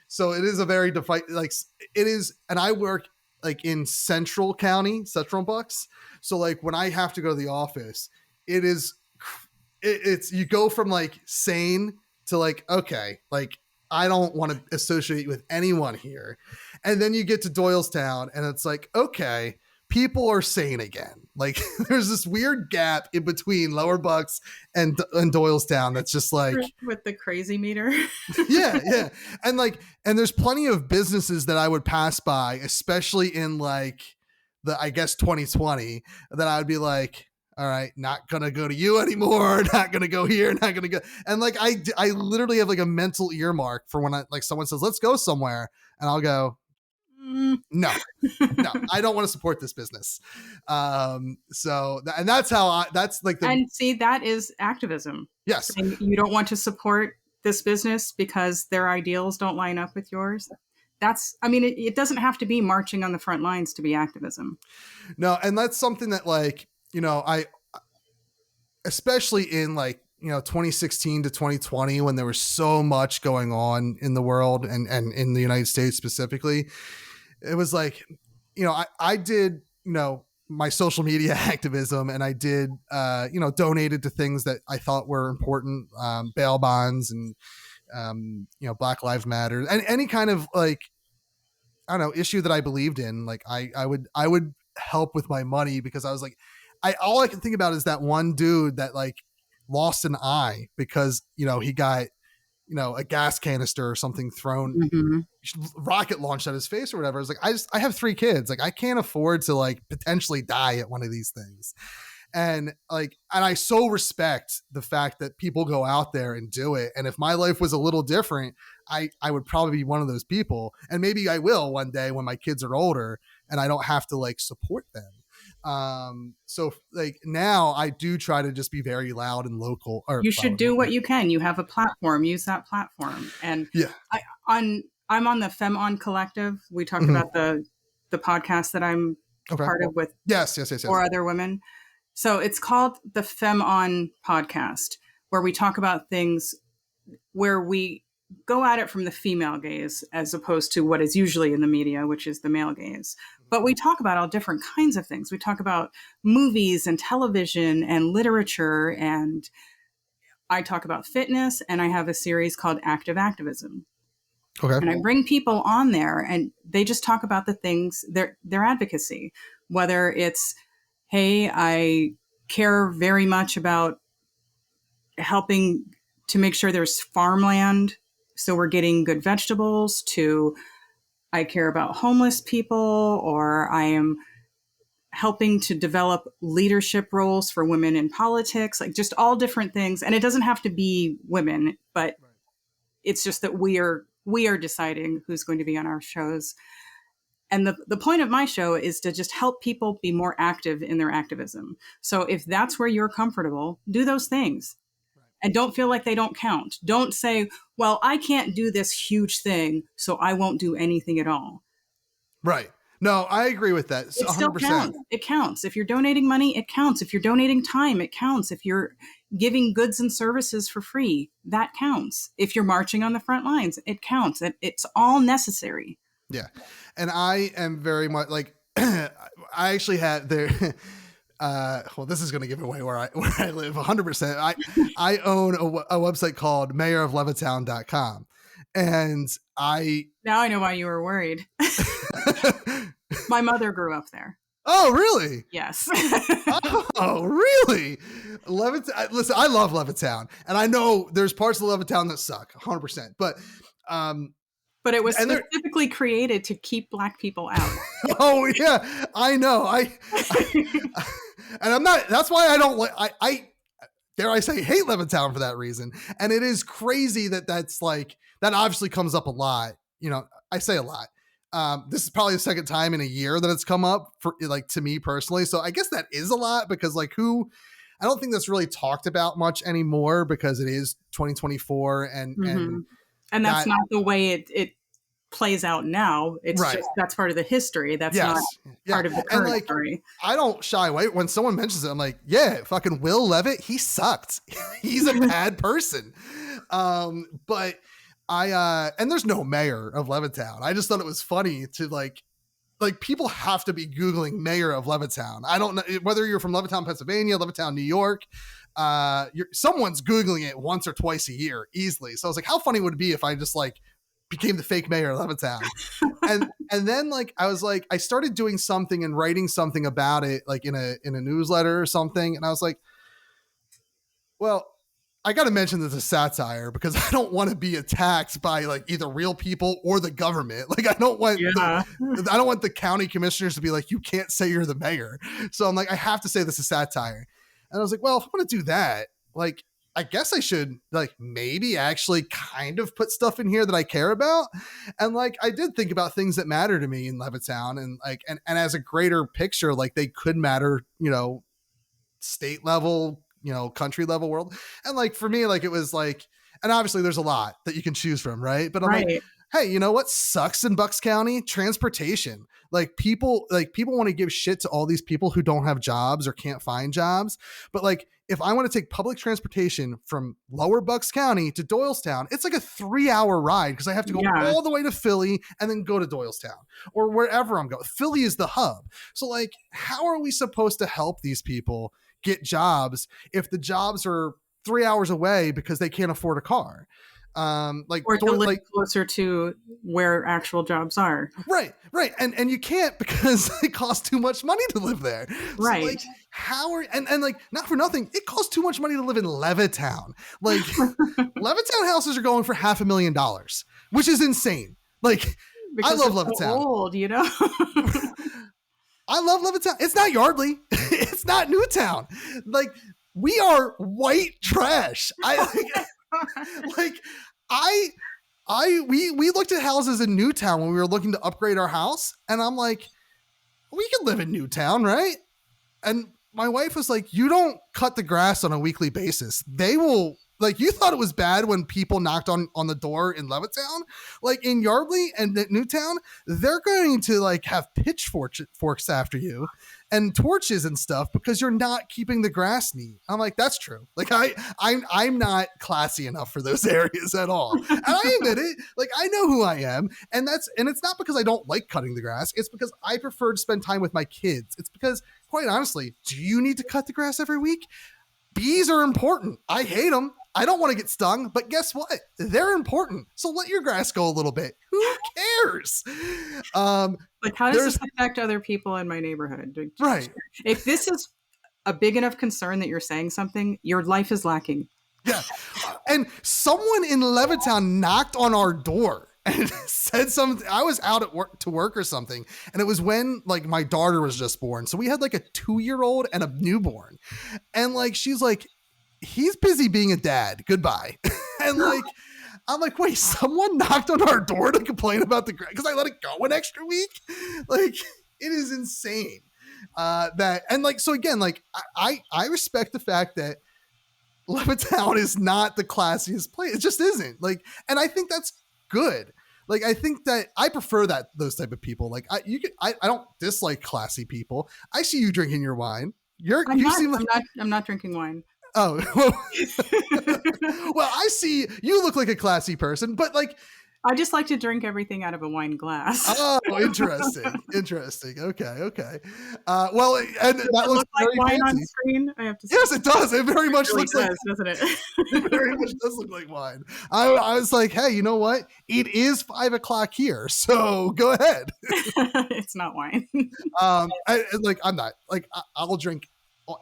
So it is a very like it is. And I work like in Central Bucks. So like when I have to go to the office, it's you go from like sane to like, okay, like I don't want to associate with anyone here. And then you get to Doylestown and it's like, okay, people are sane again. Like there's this weird gap in between Lower Bucks and Doylestown. That's just like with the crazy meter. yeah. And there's plenty of businesses that I would pass by, especially in like I guess 2020, that I would be like, all right, not going to go to you anymore. Not going to go here. Not going to go. And like, I literally have like a mental earmark for when someone says, let's go somewhere. And I'll go, no, I don't want to support this business. And that's how that's like and see, that is activism. Yes. And you don't want to support this business because their ideals don't line up with yours. It doesn't have to be marching on the front lines to be activism. No. And that's something that like, especially in like, 2016 to 2020, when there was so much going on in the world and in the United States specifically, it was like, I did, my social media activism, and I did, donated to things that I thought were important, bail bonds and, Black Lives Matter, and any kind of like, I don't know, issue that I believed in. Like I would help with my money because I was like, all I can think about is that one dude that like lost an eye because, he got, a gas canister or something thrown, rocket launched at his face or whatever. I was like, I have 3 kids. Like I can't afford to like potentially die at one of these things. And I so respect the fact that people go out there and do it. And if my life was a little different, I would probably be one of those people. And maybe I will one day when my kids are older and I don't have to like support them. So like now I do try to just be very loud and local. You should do what you can. You have a platform, use that platform. And yeah, I'm on the FemOn Collective. We talk about the podcast that I'm part of with yes. 4 other women. So it's called the FemOn podcast, where we talk about things where we go at it from the female gaze as opposed to what is usually in the media, which is the male gaze. But we talk about all different kinds of things. We talk about movies and television and literature, and I talk about fitness, and I have a series called Active Activism. Okay. And I bring people on there and they just talk about the things, their advocacy, whether it's, hey, I care very much about helping to make sure there's farmland so we're getting good vegetables, to I care about homeless people, or I am helping to develop leadership roles for women in politics, like just all different things. And it doesn't have to be women, but it's just that we are deciding who's going to be on our shows. And the point of my show is to just help people be more active in their activism. So if that's where you're comfortable, do those things. And don't feel like they don't count. Don't say, well, I can't do this huge thing, so I won't do anything at all. Right. No, I agree with that. 100%. It still counts. It counts. If you're donating money, it counts. If you're donating time, it counts. If you're giving goods and services for free, that counts. If you're marching on the front lines, it counts. It's all necessary. Yeah. And I am very much like, I actually had there. Well, this is going to give away where I live 100%. I own a website called mayoroflevittown.com. And now I know why you were worried. My mother grew up there. Oh, really? Yes. Oh, really? Levittown. Listen, I love Levittown, and I know there's parts of Levittown that suck, 100%. But it was specifically created to keep Black people out. Oh yeah, I know. And I'm not. That's why I don't like. I dare I say hate Levittown for that reason. And it is crazy that's like that. Obviously, comes up a lot. You know, I say a lot. This is probably the second time in a year that it's come up for like to me personally. So I guess that is a lot because like I don't think that's really talked about much anymore because it is 2024 and that's not the way it plays out now. It's right. just that's part of the history. That's not part of the current story. I don't shy away when someone mentions it. I'm like, yeah, fucking Will Levitt, he sucked. He's a bad person. But and there's no mayor of Levittown. I just thought it was funny to like people have to be Googling mayor of Levittown. I don't know whether you're from Levittown, Pennsylvania, Levittown, New York. Someone's Googling it once or twice a year easily. So I was like, how funny would it be if I just like became the fake mayor of Levittown? and then like, I was like, I started doing something and writing something about it, like in a newsletter or something. And I was like, well, I got to mention this as satire because I don't want to be attacked by like either real people or the government. Like I don't want the county commissioners to be like, you can't say you're the mayor. So I'm like, I have to say this is satire. And I was like, well, if I want to do that, like, I guess I should like maybe actually kind of put stuff in here that I care about. And like, I did think about things that matter to me in Levittown and like, and as a greater picture, like they could matter, you know, state level, you know, country level, world. And like for me, like it was like, and obviously there's a lot that you can choose from, right? But I'm like, hey, you know what sucks in Bucks County? Transportation. Like people want to give shit to all these people who don't have jobs or can't find jobs. But like, if I want to take public transportation from lower Bucks County to Doylestown, it's like a 3-hour ride because I have to go all the way to Philly and then go to Doylestown or wherever I'm going. Philly is the hub. So like, how are we supposed to help these people get jobs if the jobs are 3 hours away because they can't afford a car? Or to live closer to where actual jobs are. Right. And you can't because it costs too much money to live there. Right. So like, how are, and like, not for nothing, it costs too much money to live in Levittown. Like Levittown houses are going for $500,000, which is insane. Like because I love Levittown. So old, you know? I love Levittown. It's not Yardley. It's not Newtown. Like we are white trash. We looked at houses in Newtown when we were looking to upgrade our house, and I'm like, we could live in Newtown, right? And my wife was like, you don't cut the grass on a weekly basis. They will, like, you thought it was bad when people knocked on the door in Levittown, like in Yardley and Newtown, they're going to like have pitchforks after you and torches and stuff because you're not keeping the grass neat. I'm like, that's true. Like I'm not classy enough for those areas at all. And I admit it. Like I know who I am. And it's not because I don't like cutting the grass. It's because I prefer to spend time with my kids. It's because quite honestly, do you need to cut the grass every week? Bees are important. I hate them. I don't want to get stung, but guess what? They're important. So let your grass go a little bit. Who cares? Like, how does this affect other people in my neighborhood? Right. If this is a big enough concern that you're saying something, your life is lacking. Yeah. And someone in Levittown knocked on our door and said something. I was out at work or something. And it was when like my daughter was just born. So we had like a 2-year-old and a newborn. And like, she's like, he's busy being a dad. Goodbye. And like, I'm like, wait, someone knocked on our door to complain about the grass because I let it go an extra week. Like, it is insane. And like, so again, like I respect the fact that Levittown is not the classiest place. It just isn't. Like, and I think that's good. Like, I think that I prefer those type of people. Like, I don't dislike classy people. I see you drinking your wine. I'm not drinking wine. Oh, well, I see you look like a classy person, but like, I just like to drink everything out of a wine glass. Oh, interesting. Okay. Well, and Does that it looks look like very wine on fancy. screen? I have to say. Yes, it does. It very much Really looks like, doesn't it? it very much does look like wine. I was like, hey, you know what? It is 5 o'clock here, so go ahead. It's not wine. I'm not like I'll drink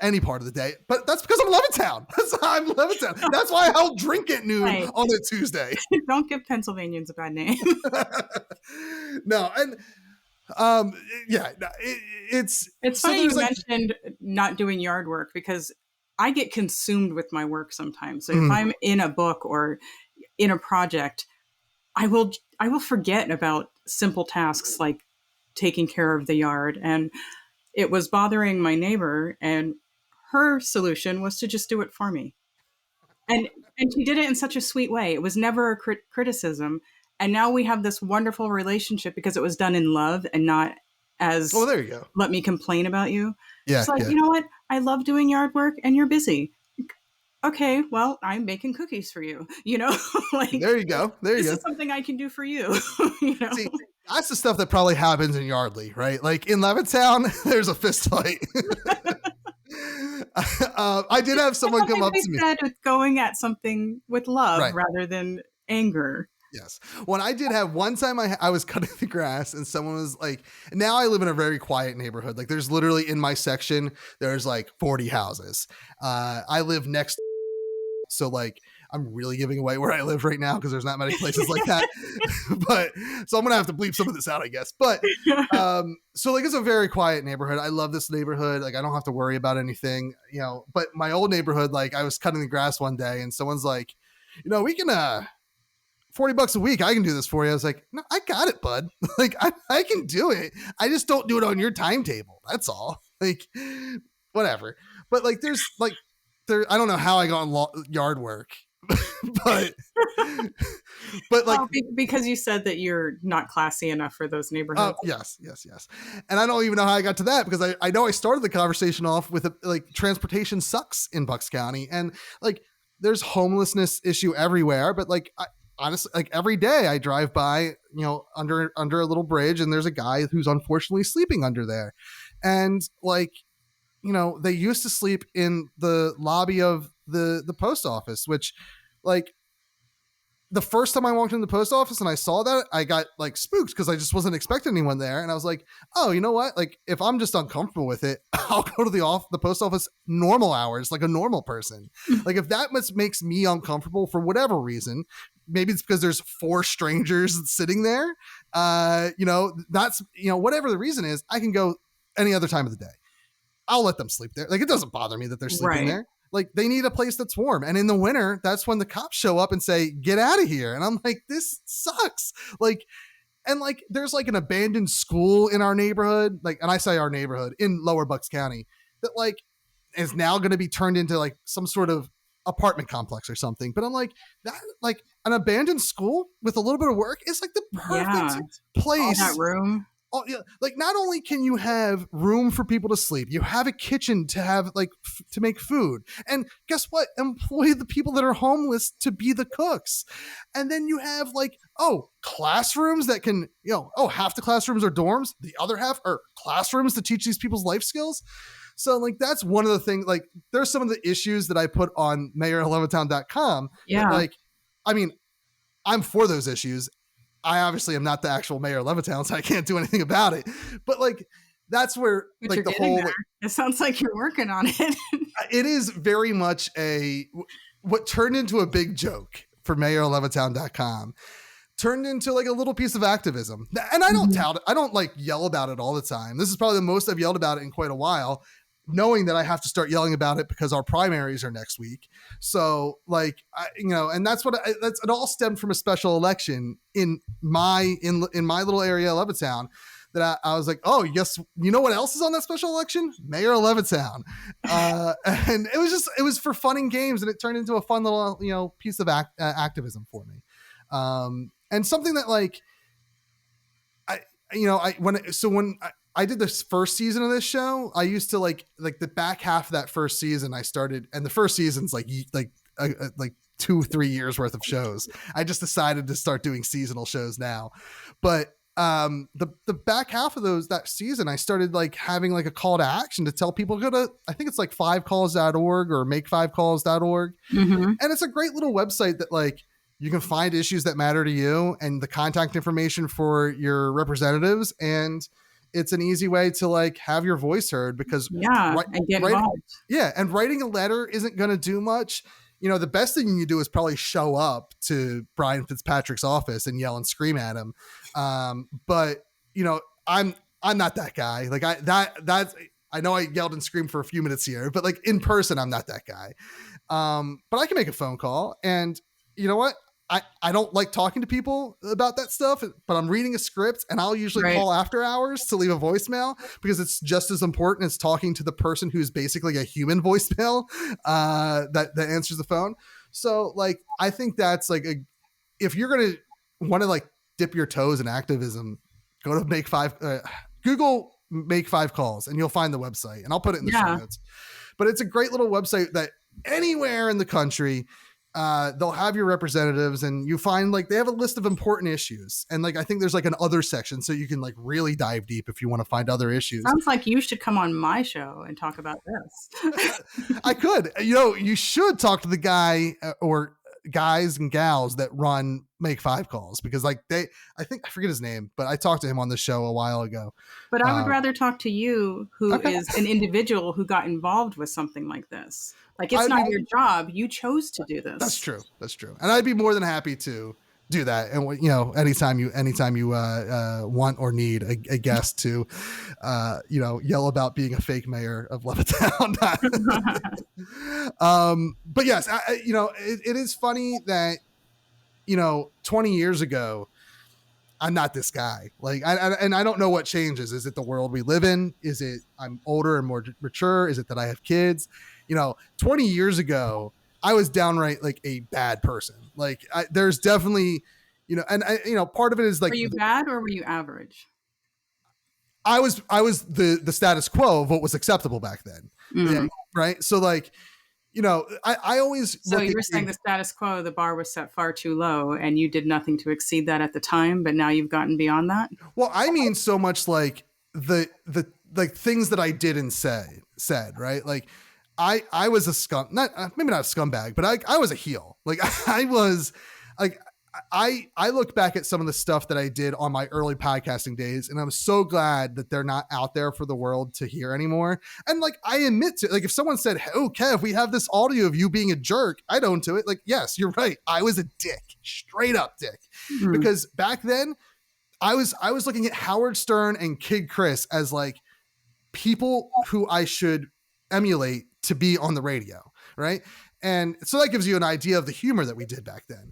any part of the day, but that's because I'm Levittown. I'm Levittown. That's why I'll drink at noon Right. on a Tuesday. Don't give Pennsylvanians a bad name. No, and it's funny you like, mentioned not doing yard work because I get consumed with my work sometimes. So Mm. if I'm in a book or in a project, I will forget about simple tasks like taking care of the yard. And it was bothering my neighbor, and her solution was to just do it for me. And she did it in such a sweet way. It was never a criticism. And now we have this wonderful relationship because it was done in love and not as, oh, there you go. Let me complain about you. Yeah. It's like, yeah. You know what? I love doing yard work and you're busy. Okay, well, I'm making cookies for you. Like There you go. This is something I can do for you. See, that's the stuff that probably happens in Yardley, right? Like in Levittown, there's a fist fight. I did have someone come up to me. Said with going at something with love Right. rather than anger. Yes. When I did have one time I was cutting the grass and someone was like, now I live in a very quiet neighborhood. Like there's literally in my section, there's like 40 houses. I live next. So like, I'm really giving away where I live right now because there's not many places like that. But so I'm going to have to bleep some of this out, I guess. But so like, it's a very quiet neighborhood. I love this neighborhood. Like I don't have to worry about anything, but my old neighborhood, like I was cutting the grass one day and someone's like, we can, $40 a week. I can do this for you. I was like, no, I got it, bud. Like I can do it. I just don't do it on your timetable. That's all. Like whatever. But like, I don't know how I got on yard work, but like because you said that you're not classy enough for those neighborhoods. Yes. And I don't even know how I got to that because I know I started the conversation off with like transportation sucks in Bucks County and like there's homelessness issue everywhere. But like, honestly, like every day I drive by, under a little bridge and there's a guy who's unfortunately sleeping under there. And like, they used to sleep in the lobby of the post office, which like the first time I walked into the post office and I saw that, I got like spooked because I just wasn't expecting anyone there. And I was like, oh, you know what? Like if I'm just uncomfortable with it, I'll go to the post office normal hours, like a normal person. Like if that makes me uncomfortable for whatever reason, maybe it's because there's 4 strangers sitting there. That's, whatever the reason is, I can go any other time of the day. I'll let them sleep there. Like it doesn't bother me that they're sleeping there. Like they need a place that's warm. And in the winter, that's when the cops show up and say, get out of here. And I'm like, this sucks. Like, and like, there's like an abandoned school in our neighborhood. Like, and I say our neighborhood in Lower Bucks County that like is now going to be turned into like some sort of apartment complex or something. But I'm like, that like an abandoned school with a little bit of work is like the perfect place. All that room. Oh, yeah. Like not only can you have room for people to sleep, you have a kitchen to have like to make food. And guess what? Employ the people that are homeless to be the cooks. And then you have like, classrooms that can, half the classrooms are dorms. The other half are classrooms to teach these people's life skills. So like, that's one of the things, like there's some of the issues that I put on mayoroflevittown.com. Yeah. Like, I mean, I'm for those issues. I obviously am not the actual mayor of Levittown, so I can't do anything about it. But like, that's where but like the whole. Like, it sounds like you're working on it. It is very much what turned into a big joke for mayoroflevittown.com turned into like a little piece of activism. And I don't tout it. I don't like yell about it all the time. This is probably the most I've yelled about it in quite a while, knowing that I have to start yelling about it because our primaries are next week. So like, and that's it all stemmed from a special election in my little area of Levittown that I was like, oh yes. You know what else is on that special election? Mayor of Levittown. And it was for fun and games, and it turned into a fun little, piece of activism for me. And something that like, when I did this first season of this show, I used to like the back half of that first season I started, and the first season's like like 2-3 years worth of shows. I just decided to start doing seasonal shows now. But the back half of that season, I started like having like a call to action to tell people go to, I think it's like 5calls.org or make5calls.org. And it's a great little website that like you can find issues that matter to you and the contact information for your representatives. And it's an easy way to like have your voice heard because and get involved. And writing a letter isn't going to do much. You know, the best thing you do is probably show up to Brian Fitzpatrick's office and yell and scream at him. But you know, I'm not that guy. Like I know I yelled and screamed for a few minutes here, but like in person, I'm not that guy. But I can make a phone call, and you know what? I don't like talking to people about that stuff, but I'm reading a script and I'll usually call after hours to leave a voicemail because it's just as important as talking to the person who's basically a human voicemail that answers the phone. So like, I think that's like if you're going to want to like dip your toes in activism, go to Google Make 5 Calls and you'll find the website, and I'll put it in the show notes. But it's a great little website that anywhere in the country, they'll have your representatives, and you find like they have a list of important issues. And like, I think there's like an other section so you can like really dive deep if you want to find other issues. Sounds like you should come on my show and talk about this. I could, you know, you should talk to the guy or guys and gals that run Make 5 Calls, because like I forget his name, but I talked to him on the show a while ago. But I would rather talk to you, who is an individual who got involved with something like this. Like, it's not your job. You chose to do this. That's true. And I'd be more than happy to do that. And you know, anytime you want or need a guest to, you know, yell about being a fake mayor of Levittown. But yes, you know, it is funny that, you know, 20 years ago, I'm not this guy. Like, I don't know what changes. Is it the world we live in? Is it I'm older and more mature? Is it that I have kids? You know, 20 years ago, I was downright like a bad person. Like, there's definitely, you know, and you know, part of it is like, were you bad or were you average? I was the status quo of what was acceptable back then. Yeah, right. So like, you know, I always. So you were saying the status quo, the bar was set far too low, and you did nothing to exceed that at the time, but now you've gotten beyond that. Well, I mean, so much like the like things that I did and said, right? Like, I was a maybe not a scumbag, but I was a heel. Like, I was like, I look back at some of the stuff that I did on my early podcasting days, and I'm so glad that they're not out there for the world to hear anymore. And like, I admit to, like, if someone said, "Oh, Kev, we have this audio of you being a jerk," I'd own to it. Like, yes, you're right. I was a dick, straight up dick, because back then I was looking at Howard Stern and Kid Chris as like people who I should emulate to be on the radio. Right. And so that gives you an idea of the humor that we did back then.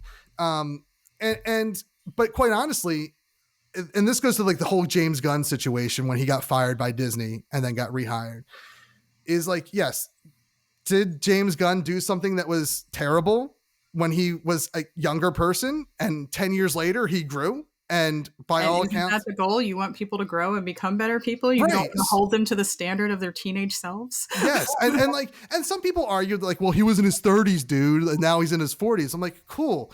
But quite honestly, and this goes to like the whole James Gunn situation when he got fired by Disney and then got rehired, is like, yes, did James Gunn do something that was terrible when he was a younger person and 10 years later he grew? And by all accounts, that's the goal. You want people to grow and become better people. You don't hold them to the standard of their teenage selves. Yes. And some people argue like, well, he was in his 30s, dude, and now he's in his 40s. I'm like, cool.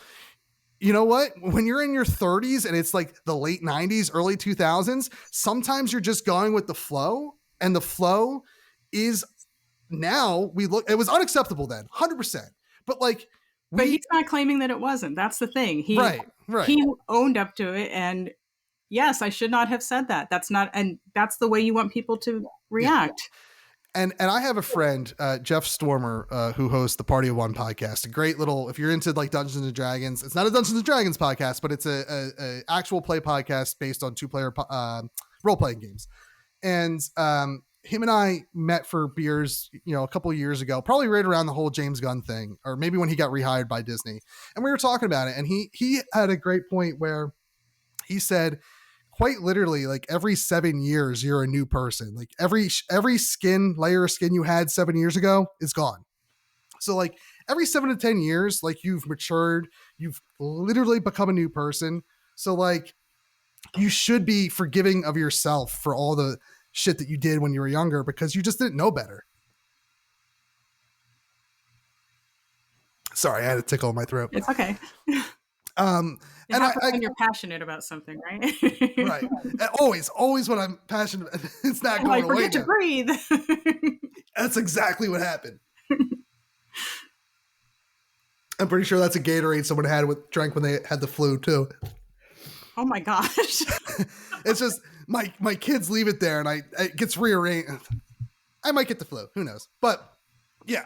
You know what? When you're in your 30s and it's like the late 90s, early 2000s, sometimes you're just going with the flow, and the flow is now it was unacceptable then, 100%. But like, but he's not claiming that it wasn't. That's the thing. Right. He owned up to it, and yes, I should not have said that. That's not, and that's the way you want people to react. Yeah. And I have a friend, Jeff Stormer, who hosts the Party of One podcast. A great little, if you're into like Dungeons and Dragons, it's not a Dungeons and Dragons podcast, but it's a actual play podcast based on 2-player role playing games. And him and I met for beers, you know, a couple of years ago, probably right around the whole James Gunn thing, or maybe when he got rehired by Disney. And we were talking about it, and he had a great point where he said, quite literally, like every 7 years, you're a new person. Like every layer of skin you had 7 years ago is gone. So like every 7 to 10 years, like you've matured, you've literally become a new person. So like you should be forgiving of yourself for all the shit that you did when you were younger, because you just didn't know better. Sorry, I had a tickle in my throat. It's okay. And when you're passionate about something, right? Right. And always when I'm passionate, it's not going away. Forget to breathe. That's exactly what happened. I'm pretty sure that's a Gatorade someone drank when they had the flu too. Oh my gosh. It's just my kids leave it there and it gets rearranged. I might get the flu. Who knows? But yeah,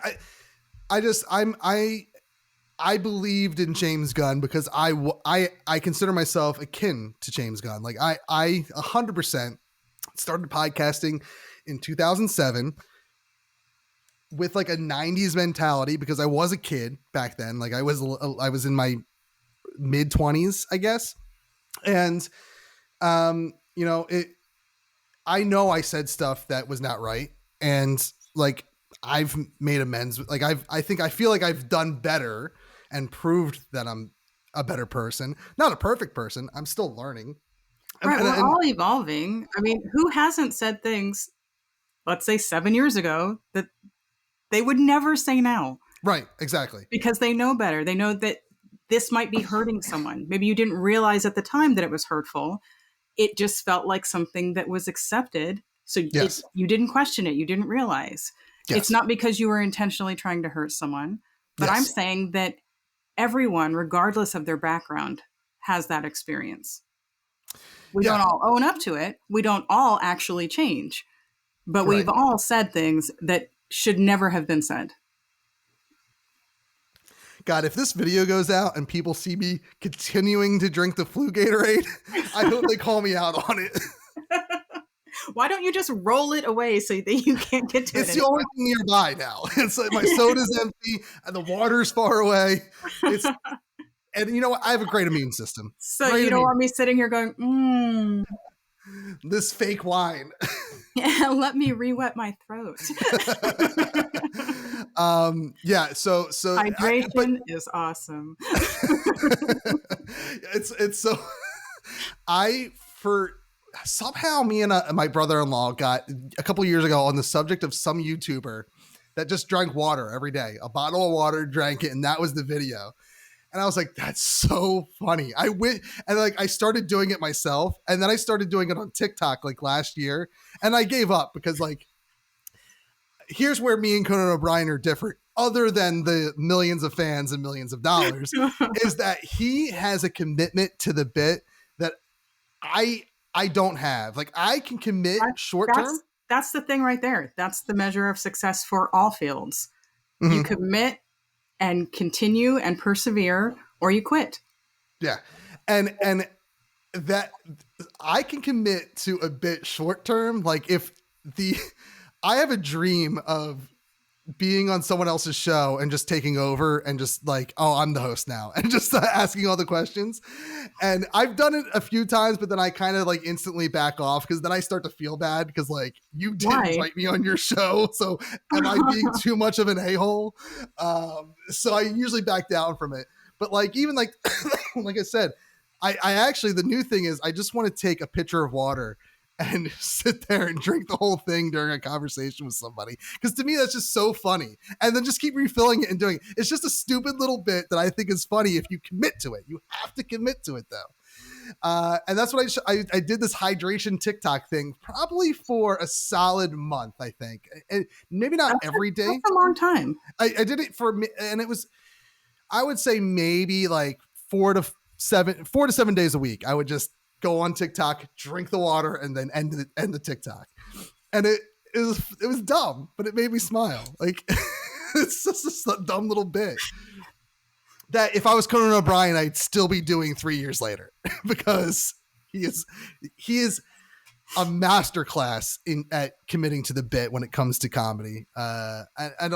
I believed in James Gunn because I consider myself akin to James Gunn. Like I 100% started podcasting in 2007 with like a 90s mentality because I was a kid back then. Like I was in my mid 20s, I guess. And, you know, I know I said stuff that was not right. And like, I've made amends. Like I feel like I've done better and proved that I'm a better person, not a perfect person. I'm still learning. Right. We're all evolving. I mean, who hasn't said things, let's say 7 years ago, that they would never say now? Right. Exactly. Because they know better. They know that this might be hurting someone. Maybe you didn't realize at the time that it was hurtful. It just felt like something that was accepted. So yes. You didn't question it. You didn't realize. Yes. It's not because you were intentionally trying to hurt someone. But yes. I'm saying that everyone, regardless of their background, has that experience. We don't all own up to it. We don't all actually change. But we've all said things that should never have been said. God, if this video goes out and people see me continuing to drink the flu Gatorade, I hope they call me out on it. Why don't you just roll it away so that you can't get to it? It's the only thing nearby now. It's like my soda's empty and the water's far away. And you know what? I have a great immune system. So you don't want me sitting here going, this fake wine. Yeah, let me re-wet my throat. Yeah. So hydration is awesome. It's so somehow me and my brother-in-law got a couple years ago on the subject of some YouTuber that just drank water every day, a bottle of water, drank it. And that was the video. And I was like, that's so funny. I went and like, I started doing it myself. And then I started doing it on TikTok like last year. And I gave up because like, here's where me and Conan O'Brien are different. Other than the millions of fans and millions of dollars is that he has a commitment to the bit that I don't have. Like I can commit short term. That's the thing right there. That's the measure of success for all fields. Mm-hmm. You commit and continue and persevere, or you quit. Yeah. And that I can commit to a bit short term. Like I have a dream of being on someone else's show and just taking over and just like, oh, I'm the host now and just asking all the questions. And I've done it a few times, but then I kind of like instantly back off because then I start to feel bad because like you didn't invite me on your show. So am I being too much of an a-hole? So I usually back down from it. But like, even like, like I said, I actually, the new thing is I just want to take a pitcher of water and sit there and drink the whole thing during a conversation with somebody. Because to me, that's just so funny. And then just keep refilling it and doing it. It's just a stupid little bit that I think is funny if you commit to it. You have to commit to it, though. And that's what I did this hydration TikTok thing probably for a solid month, I think. And maybe not every day. That's a long time. I did it and it was, I would say maybe like 4 to 7 days a week. I would just go on TikTok, drink the water, and then end the TikTok. And it was dumb, but it made me smile. Like it's just a dumb little bit that if I was Conan O'Brien, I'd still be doing 3 years later because he is a masterclass at committing to the bit when it comes to comedy. I'm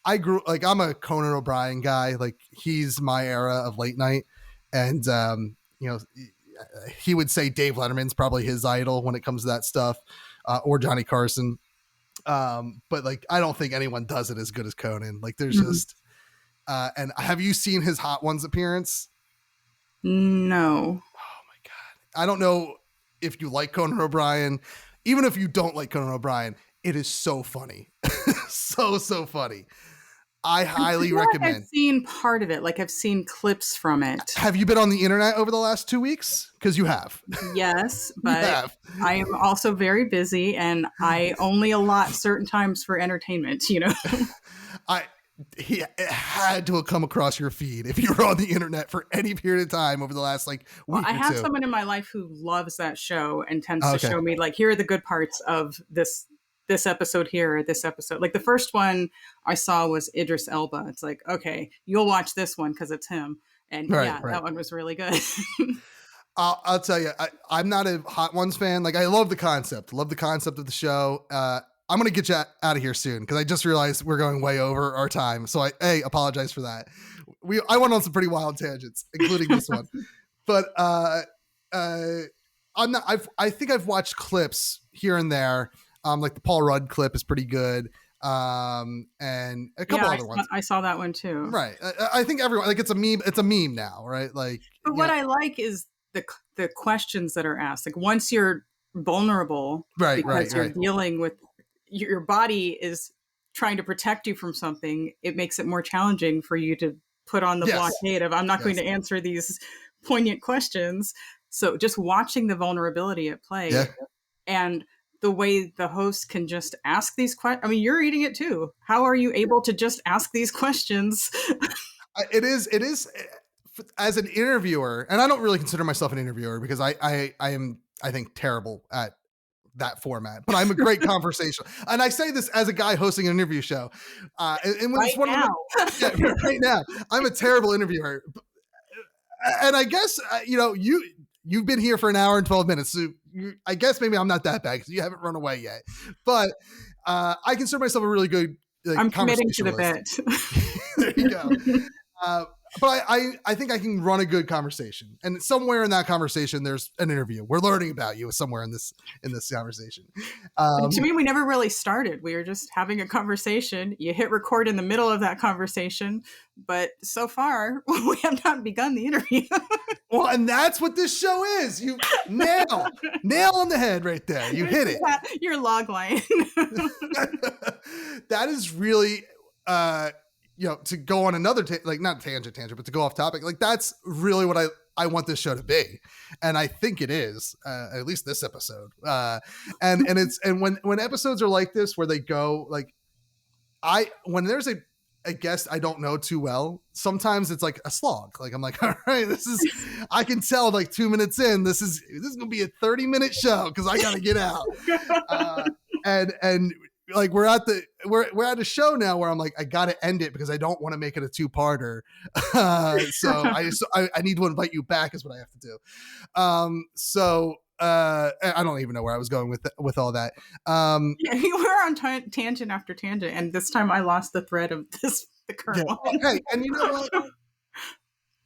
a Conan O'Brien guy. Like he's my era of late night. And, he would say Dave Letterman's probably his idol when it comes to that stuff, or Johnny Carson. But like, I don't think anyone does it as good as Conan. Like there's just, and have you seen his Hot Ones appearance? No. Oh my God. I don't know if you like Conan O'Brien, even if you don't like Conan O'Brien, it is so funny. so funny. I highly recommend. I've seen part of it. Like I've seen clips from it. Have you been on the internet over the last 2 weeks? Because you have. Yes, but I am also very busy and I only allot certain times for entertainment, It had to have come across your feed if you were on the internet for any period of time over the last week I have or two. someone in my life who loves that show and tends to show me like, here are the good parts of this episode here, or this episode. Like the first one I saw was Idris Elba. It's like, okay, you'll watch this one because it's him. And that one was really good. I'll tell you, I'm not a Hot Ones fan. Like I love the concept of the show. I'm going to get you out of here soon because I just realized we're going way over our time. So I apologize for that. I went on some pretty wild tangents, including this one. But I'm not. I think I've watched clips here and there. Like the Paul Rudd clip is pretty good. And a couple other ones. I saw that one too. Right. I think everyone, like it's a meme. It's a meme now, right? Like. But what I like is the questions that are asked. Like once you're vulnerable, because you're dealing with. Your body is trying to protect you from something, it makes it more challenging for you to put on the blockade of I'm not going to answer these poignant questions. So just watching the vulnerability at play and the way the host can just ask these questions. I mean, you're eating it too. How are you able to just ask these questions? It is as an interviewer, and I don't really consider myself an interviewer because I am, I think, terrible at that format, but I'm a great conversation. And I say this as a guy hosting an interview show. And when right now, I'm a terrible interviewer. And I guess, you've been here for an hour and 12 minutes. So I guess maybe I'm not that bad because you haven't run away yet, but I consider myself a really good I'm committing to the bit. There you go. But I think I can run a good conversation, and somewhere in that conversation, there's an interview. We're learning about you somewhere in this conversation. To me, we never really started. We were just having a conversation. You hit record in the middle of that conversation, but so far we have not begun the interview. Well, and that's what this show is. You nail on the head right there. You hit it. Your log line. That is really. To go on another, not tangent, but to go off topic, like that's really what I want this show to be. And I think it is, at least this episode. And when episodes are like this, where they go like, when there's a guest I don't know too well, sometimes it's like a slog. Like I'm like, all right, I can tell like 2 minutes in, this is going to be a 30-minute show. Cause I got to get out. And like we're at a show now where I'm like, I got to end it because I don't want to make it a 2-parter. So I need to invite you back is what I have to do. I don't even know where I was going with all that. You were on tangent after tangent, and this time I lost the thread of the current one. Hey, and you know what?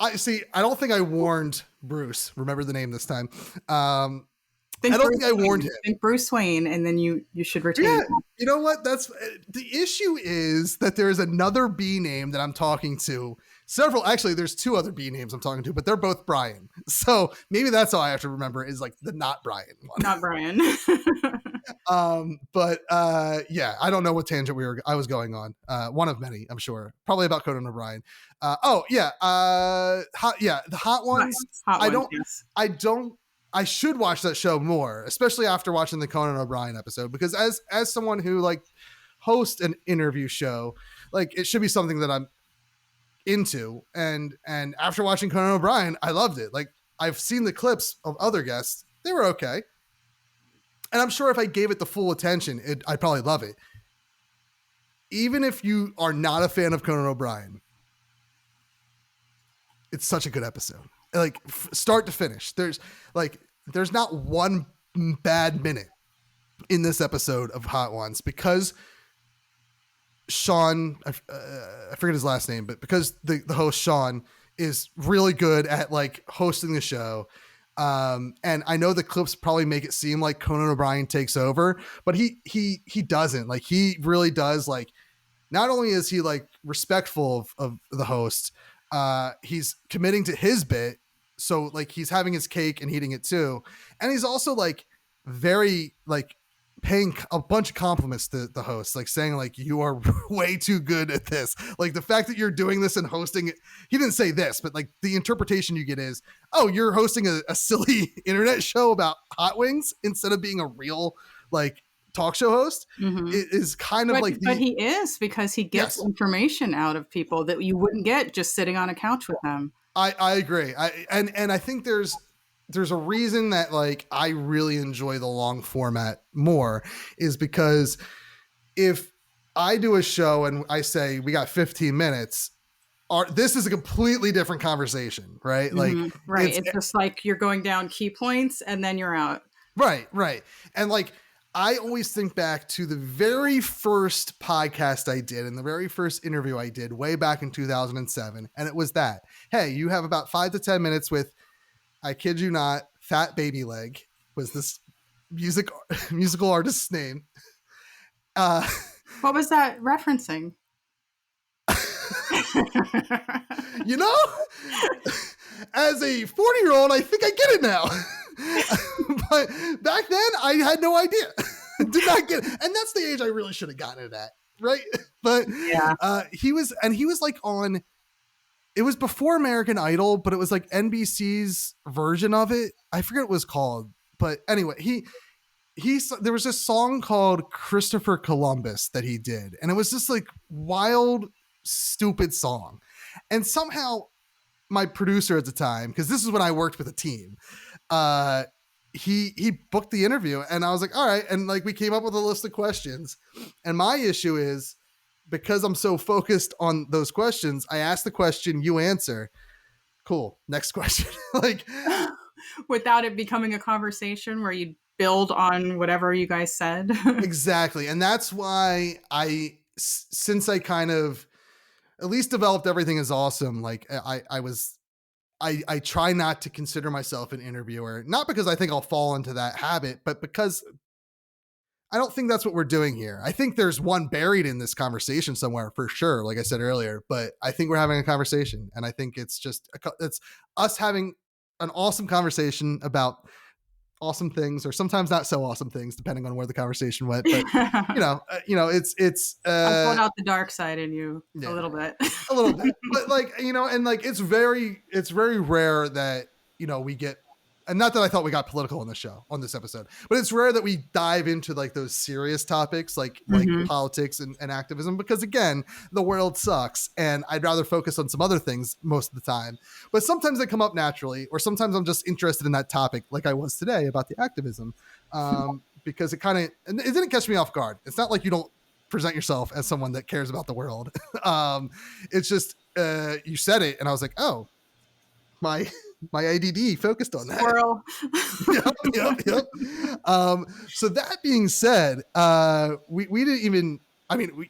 I don't think I warned Bruce. Remember the name this time. I don't think I warned him. Think Bruce Wayne, and then you should retain. Yeah, you know what? That's the issue. Is that there is another B name that I'm talking to. Actually, there's 2 other B names I'm talking to, but they're both Brian. So maybe that's all I have to remember is like the not Brian one. Not Brian. I don't know what tangent I was going on. One of many, I'm sure. Probably about Conan O'Brien. The Hot Ones. I should watch that show more, especially after watching the Conan O'Brien episode, because as someone who like hosts an interview show, like it should be something that I'm into. And after watching Conan O'Brien, I loved it. Like I've seen the clips of other guests. They were okay. And I'm sure if I gave it the full attention, I'd probably love it. Even if you are not a fan of Conan O'Brien, it's such a good episode. Like start to finish. There's not one bad minute in this episode of Hot Ones because Sean, I forget his last name, but because the host Sean is really good at like hosting the show. And I know the clips probably make it seem like Conan O'Brien takes over, but he doesn't. Like he really does. Like not only is he like respectful of the host, he's committing to his bit. So like he's having his cake and eating it too. And he's also like very like paying a bunch of compliments to the host, like saying like, you are way too good at this. Like the fact that you're doing this and hosting it, he didn't say this, but like the interpretation you get is, oh, you're hosting a silly internet show about hot wings instead of being a real like talk show host. It is kind of but he is, because he gets information out of people that you wouldn't get just sitting on a couch with them. I agree. And I think there's a reason that like I really enjoy the long format more, is because if I do a show and I say we got 15 minutes, this is a completely different conversation, right? Like, it's just like you're going down key points and then you're out. Right. And like, I always think back to the very first podcast I did and the very first interview I did way back in 2007. And it was that, hey, you have about 5 to 10 minutes with, I kid you not, Fat Baby Leg was this musical artist's name. What was that referencing? You know, as a 40-year-old, I think I get it now. But back then, I had no idea. Did not get it. And that's the age I really should have gotten it at, right? But he was like on, it was before American Idol, but it was like NBC's version of it. I forget what it was called. But anyway, there was this song called Christopher Columbus that he did. And it was just like wild, stupid song. And somehow my producer at the time, because this is when I worked with a team, he booked the interview, and I was like, all right. And like, we came up with a list of questions, and my issue is, because I'm so focused on those questions, I ask the question, you answer. Cool. Next question. Like, without it becoming a conversation where you build on whatever you guys said. Exactly. And that's why since I kind of at least developed Everything Is Awesome, like I try not to consider myself an interviewer, not because I think I'll fall into that habit, but because I don't think that's what we're doing here. I think there's one buried in this conversation somewhere for sure, like I said earlier, but I think we're having a conversation, and I think it's just, it's us having an awesome conversation about awesome things, or sometimes not so awesome things, depending on where the conation went. But it's I pulled out the dark side in you a little bit. But like, and like, it's very rare that, we get, and not that I thought we got political on this episode, but it's rare that we dive into like those serious topics, like politics and activism, because again, the world sucks and I'd rather focus on some other things most of the time. But sometimes they come up naturally, or sometimes I'm just interested in that topic, like I was today about the activism, because it didn't catch me off guard. It's not like you don't present yourself as someone that cares about the world. It's just, you said it and I was like, oh, my ADD focused on that. Squirrel. Yep. So that being said, we didn't even,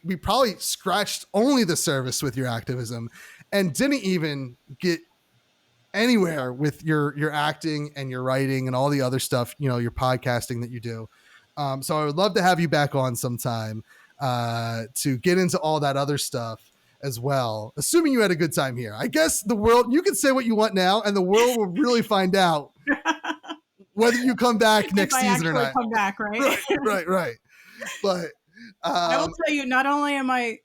we probably scratched only the surface with your activism and didn't even get anywhere with your acting and your writing and all the other stuff, your podcasting that you do. So I would love to have you back on sometime to get into all that other stuff as well, assuming you had a good time here. I guess the world, you can say what you want now and the world will really find out whether you come back next season or not. Come back, right? Right. But I will tell you, not only am I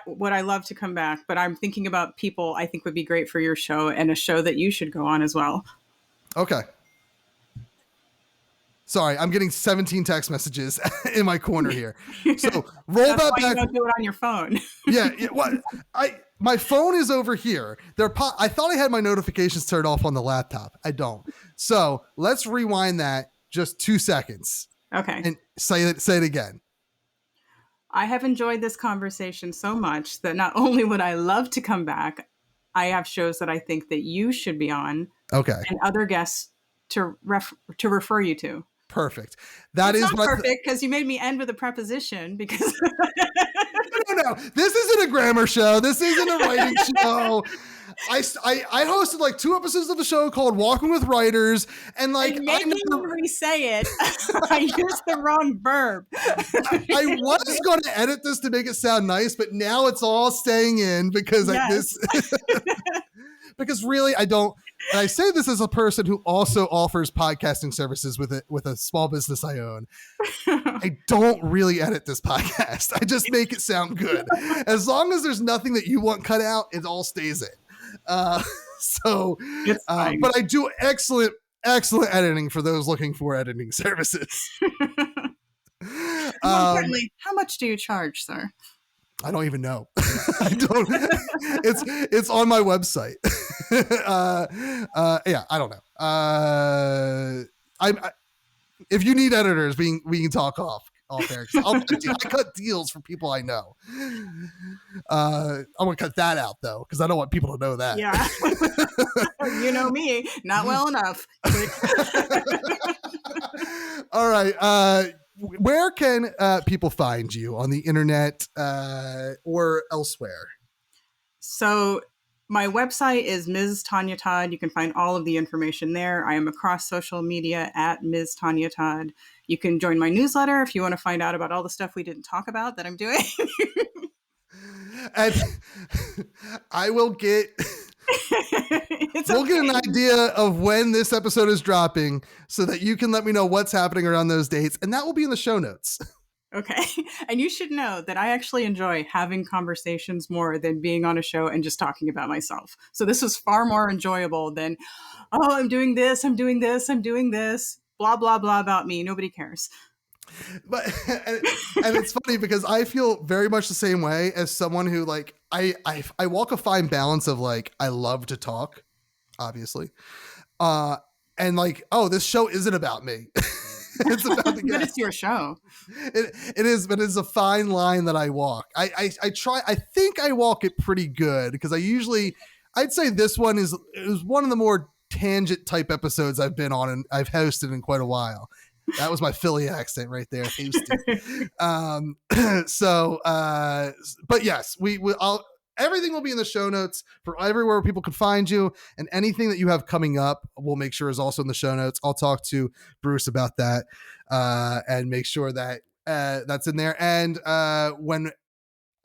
would I love to come back, but I'm thinking about people I think would be great for your show, and a show that you should go on as well. Okay. Sorry, I'm getting 17 text messages in my corner here. So roll that back. You don't do it on your phone. Yeah. What? My phone is over here. I thought I had my notifications turned off on the laptop. I don't. So let's rewind that just 2 seconds. Okay. And say it again. I have enjoyed this conversation so much that not only would I love to come back, I have shows that I think that you should be on. Okay. And other guests to refer you to. Perfect. That's not perfect because you made me end with a preposition because No. This isn't a grammar show. This isn't a writing show. I hosted like 2 episodes of a show called Walking with Writers, and like making me re-say it, I used the wrong verb. I was going to edit this to make it sound nice, but now it's all staying in because this because really I don't and I say this as a person who also offers podcasting services with a small business I own. I don't really edit this podcast. I just make it sound good. As long as there's nothing that you want cut out, it all stays in. But I do excellent editing for those looking for editing services. Importantly, how much do you charge, sir? I don't even know. I don't. It's on my website. Yeah, I don't know. I if you need editors, we can talk off air. I cut deals for people I know. I'm gonna cut that out though, because I don't want people to know that. Yeah. You know me, not well enough. All right. Where can people find you on the internet or elsewhere? So my website is Ms. Tonya Todd. You can find all of the information there. I am across social media at Ms. Tonya Todd. You can join my newsletter if you want to find out about all the stuff we didn't talk about that I'm doing. And I will get... We'll get an idea of when this episode is dropping so that you can let me know what's happening around those dates, and that will be in the show notes. Okay. And you should know that I actually enjoy having conversations more than being on a show and just talking about myself. So this was far more enjoyable than, oh, I'm doing this, I'm doing this, I'm doing this, blah, blah, blah about me. Nobody cares. But and it's funny because I feel very much the same way as someone who like I walk a fine balance of like I love to talk, obviously, and like, oh, this show isn't about me. It's about the guest. But it's your show. It is, but it's a fine line that I walk. I try. I think I walk it pretty good because I'd say this one is one of the more tangent type episodes I've been on and I've hosted in quite a while. That was my Philly accent right there. But yes, everything will be in the show notes for everywhere people can find you, and anything that you have coming up, we'll make sure is also in the show notes. I'll talk to Bruce about that and make sure that that's in there. And when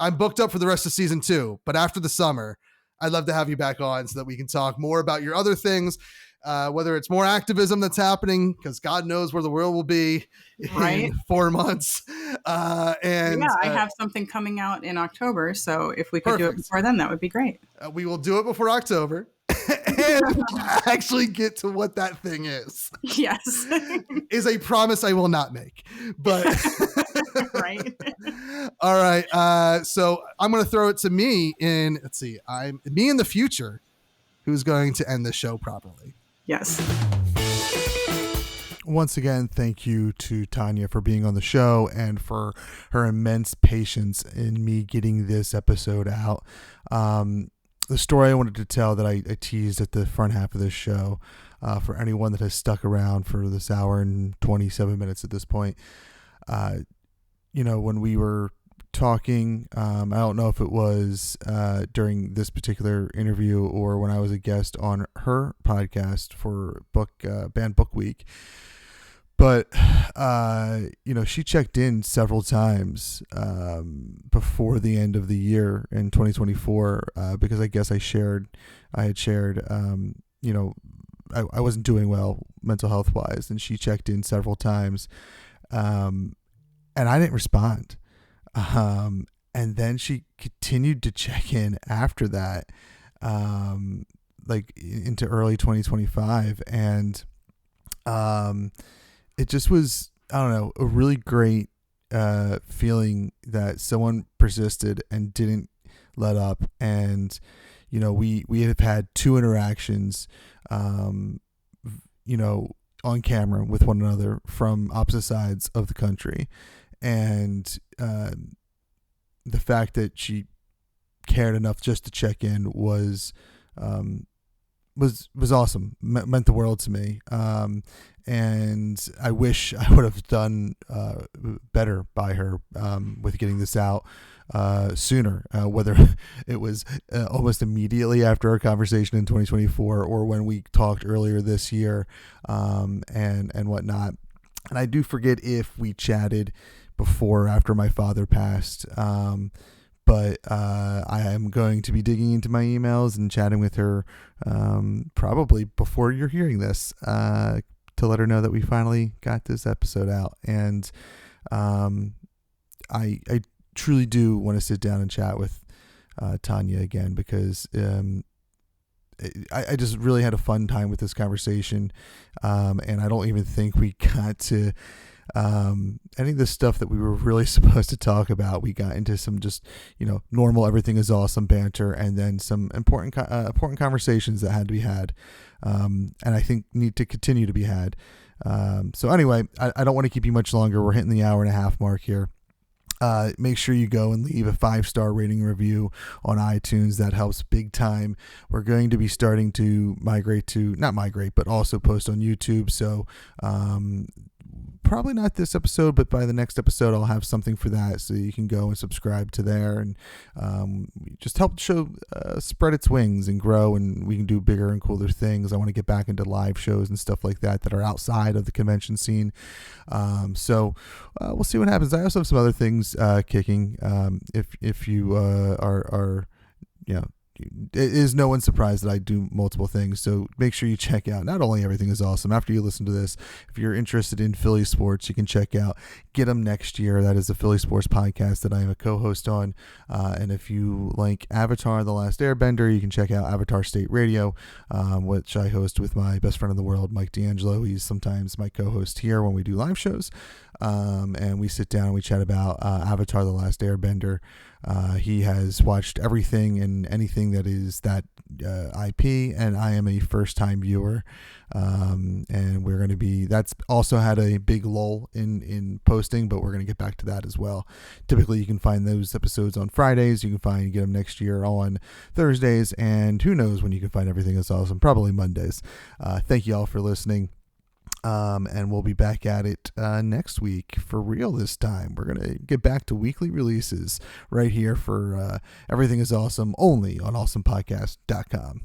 I'm booked up for the rest of season 2, but after the summer, I'd love to have you back on so that we can talk more about your other things. Whether it's more activism that's happening, because God knows where the world will be in 4 months. I have something coming out in October, so if we could do it before then, that would be great. We will do it before October and actually get to what that thing is. Yes. Is a promise I will not make, but right. All right. So I'm going to throw it to me in, I'm me in the future who's going to end the show properly. Yes. Once again, thank you to Tonya for being on the show and for her immense patience in me getting this episode out. The story I wanted to tell that I teased at the front half of this show, for anyone that has stuck around for this hour and 27 minutes at this point, when we were talking, I don't know if it was during this particular interview or when I was a guest on her podcast for Banned Book Week, but she checked in several times before the end of the year in 2024 because I guess I had shared I wasn't doing well mental health wise, and she checked in several times and I didn't respond. And then she continued to check in after that, like into early 2025. And, it just was, I don't know, a really great, feeling that someone persisted and didn't let up. And, we have had 2 interactions, on camera with one another from opposite sides of the country. And the fact that she cared enough just to check in was awesome. Meant the world to me. And I wish I would have done better by her with getting this out sooner, whether it was almost immediately after our conversation in 2024 or when we talked earlier this year, and whatnot. And I do forget if we chatted before or after my father passed, but I am going to be digging into my emails and chatting with her probably before you're hearing this to let her know that we finally got this episode out. And I truly do want to sit down and chat with Tonya again, because I just really had a fun time with this conversation, and I don't even think we got to any of the stuff that we were really supposed to talk about. We got into some just, normal everything is awesome banter, and then some important conversations that had to be had, and I think need to continue to be had. So anyway, I don't want to keep you much longer. We're hitting the hour and a half mark here. Make sure you go and leave a 5-star rating review on iTunes. That helps big time. We're going to be starting to but also post on YouTube. So, probably not this episode, but by the next episode, I'll have something for that. So you can go and subscribe to there, and just help the show spread its wings and grow, and we can do bigger and cooler things. I want to get back into live shows and stuff like that are outside of the convention scene. So we'll see what happens. I also have some other things kicking. If you are it is no one's surprise that I do multiple things. So make sure you check out not only Everything is Awesome. After you listen to this, if you're interested in Philly sports, you can check out Get 'Em Next Year. That is a Philly sports podcast that I am a co-host on. And if you like Avatar: The Last Airbender, you can check out Avatar State Radio, which I host with my best friend in the world, Mike D'Angelo. He's sometimes my co-host here when we do live shows. And we sit down and we chat about Avatar: The Last Airbender. He has watched everything and anything that is that IP, and I am a first-time viewer. And we're going to be, that's also had a big lull in posting, but we're going to get back to that as well. Typically, you can find those episodes on Fridays. You can Get 'Em Next Year on Thursdays, and who knows when you can find Everything Is Awesome, probably Mondays. Thank you all for listening. And we'll be back at it next week for real this time. We're going to get back to weekly releases right here for Everything is Awesome, only on awesomepodcast.com.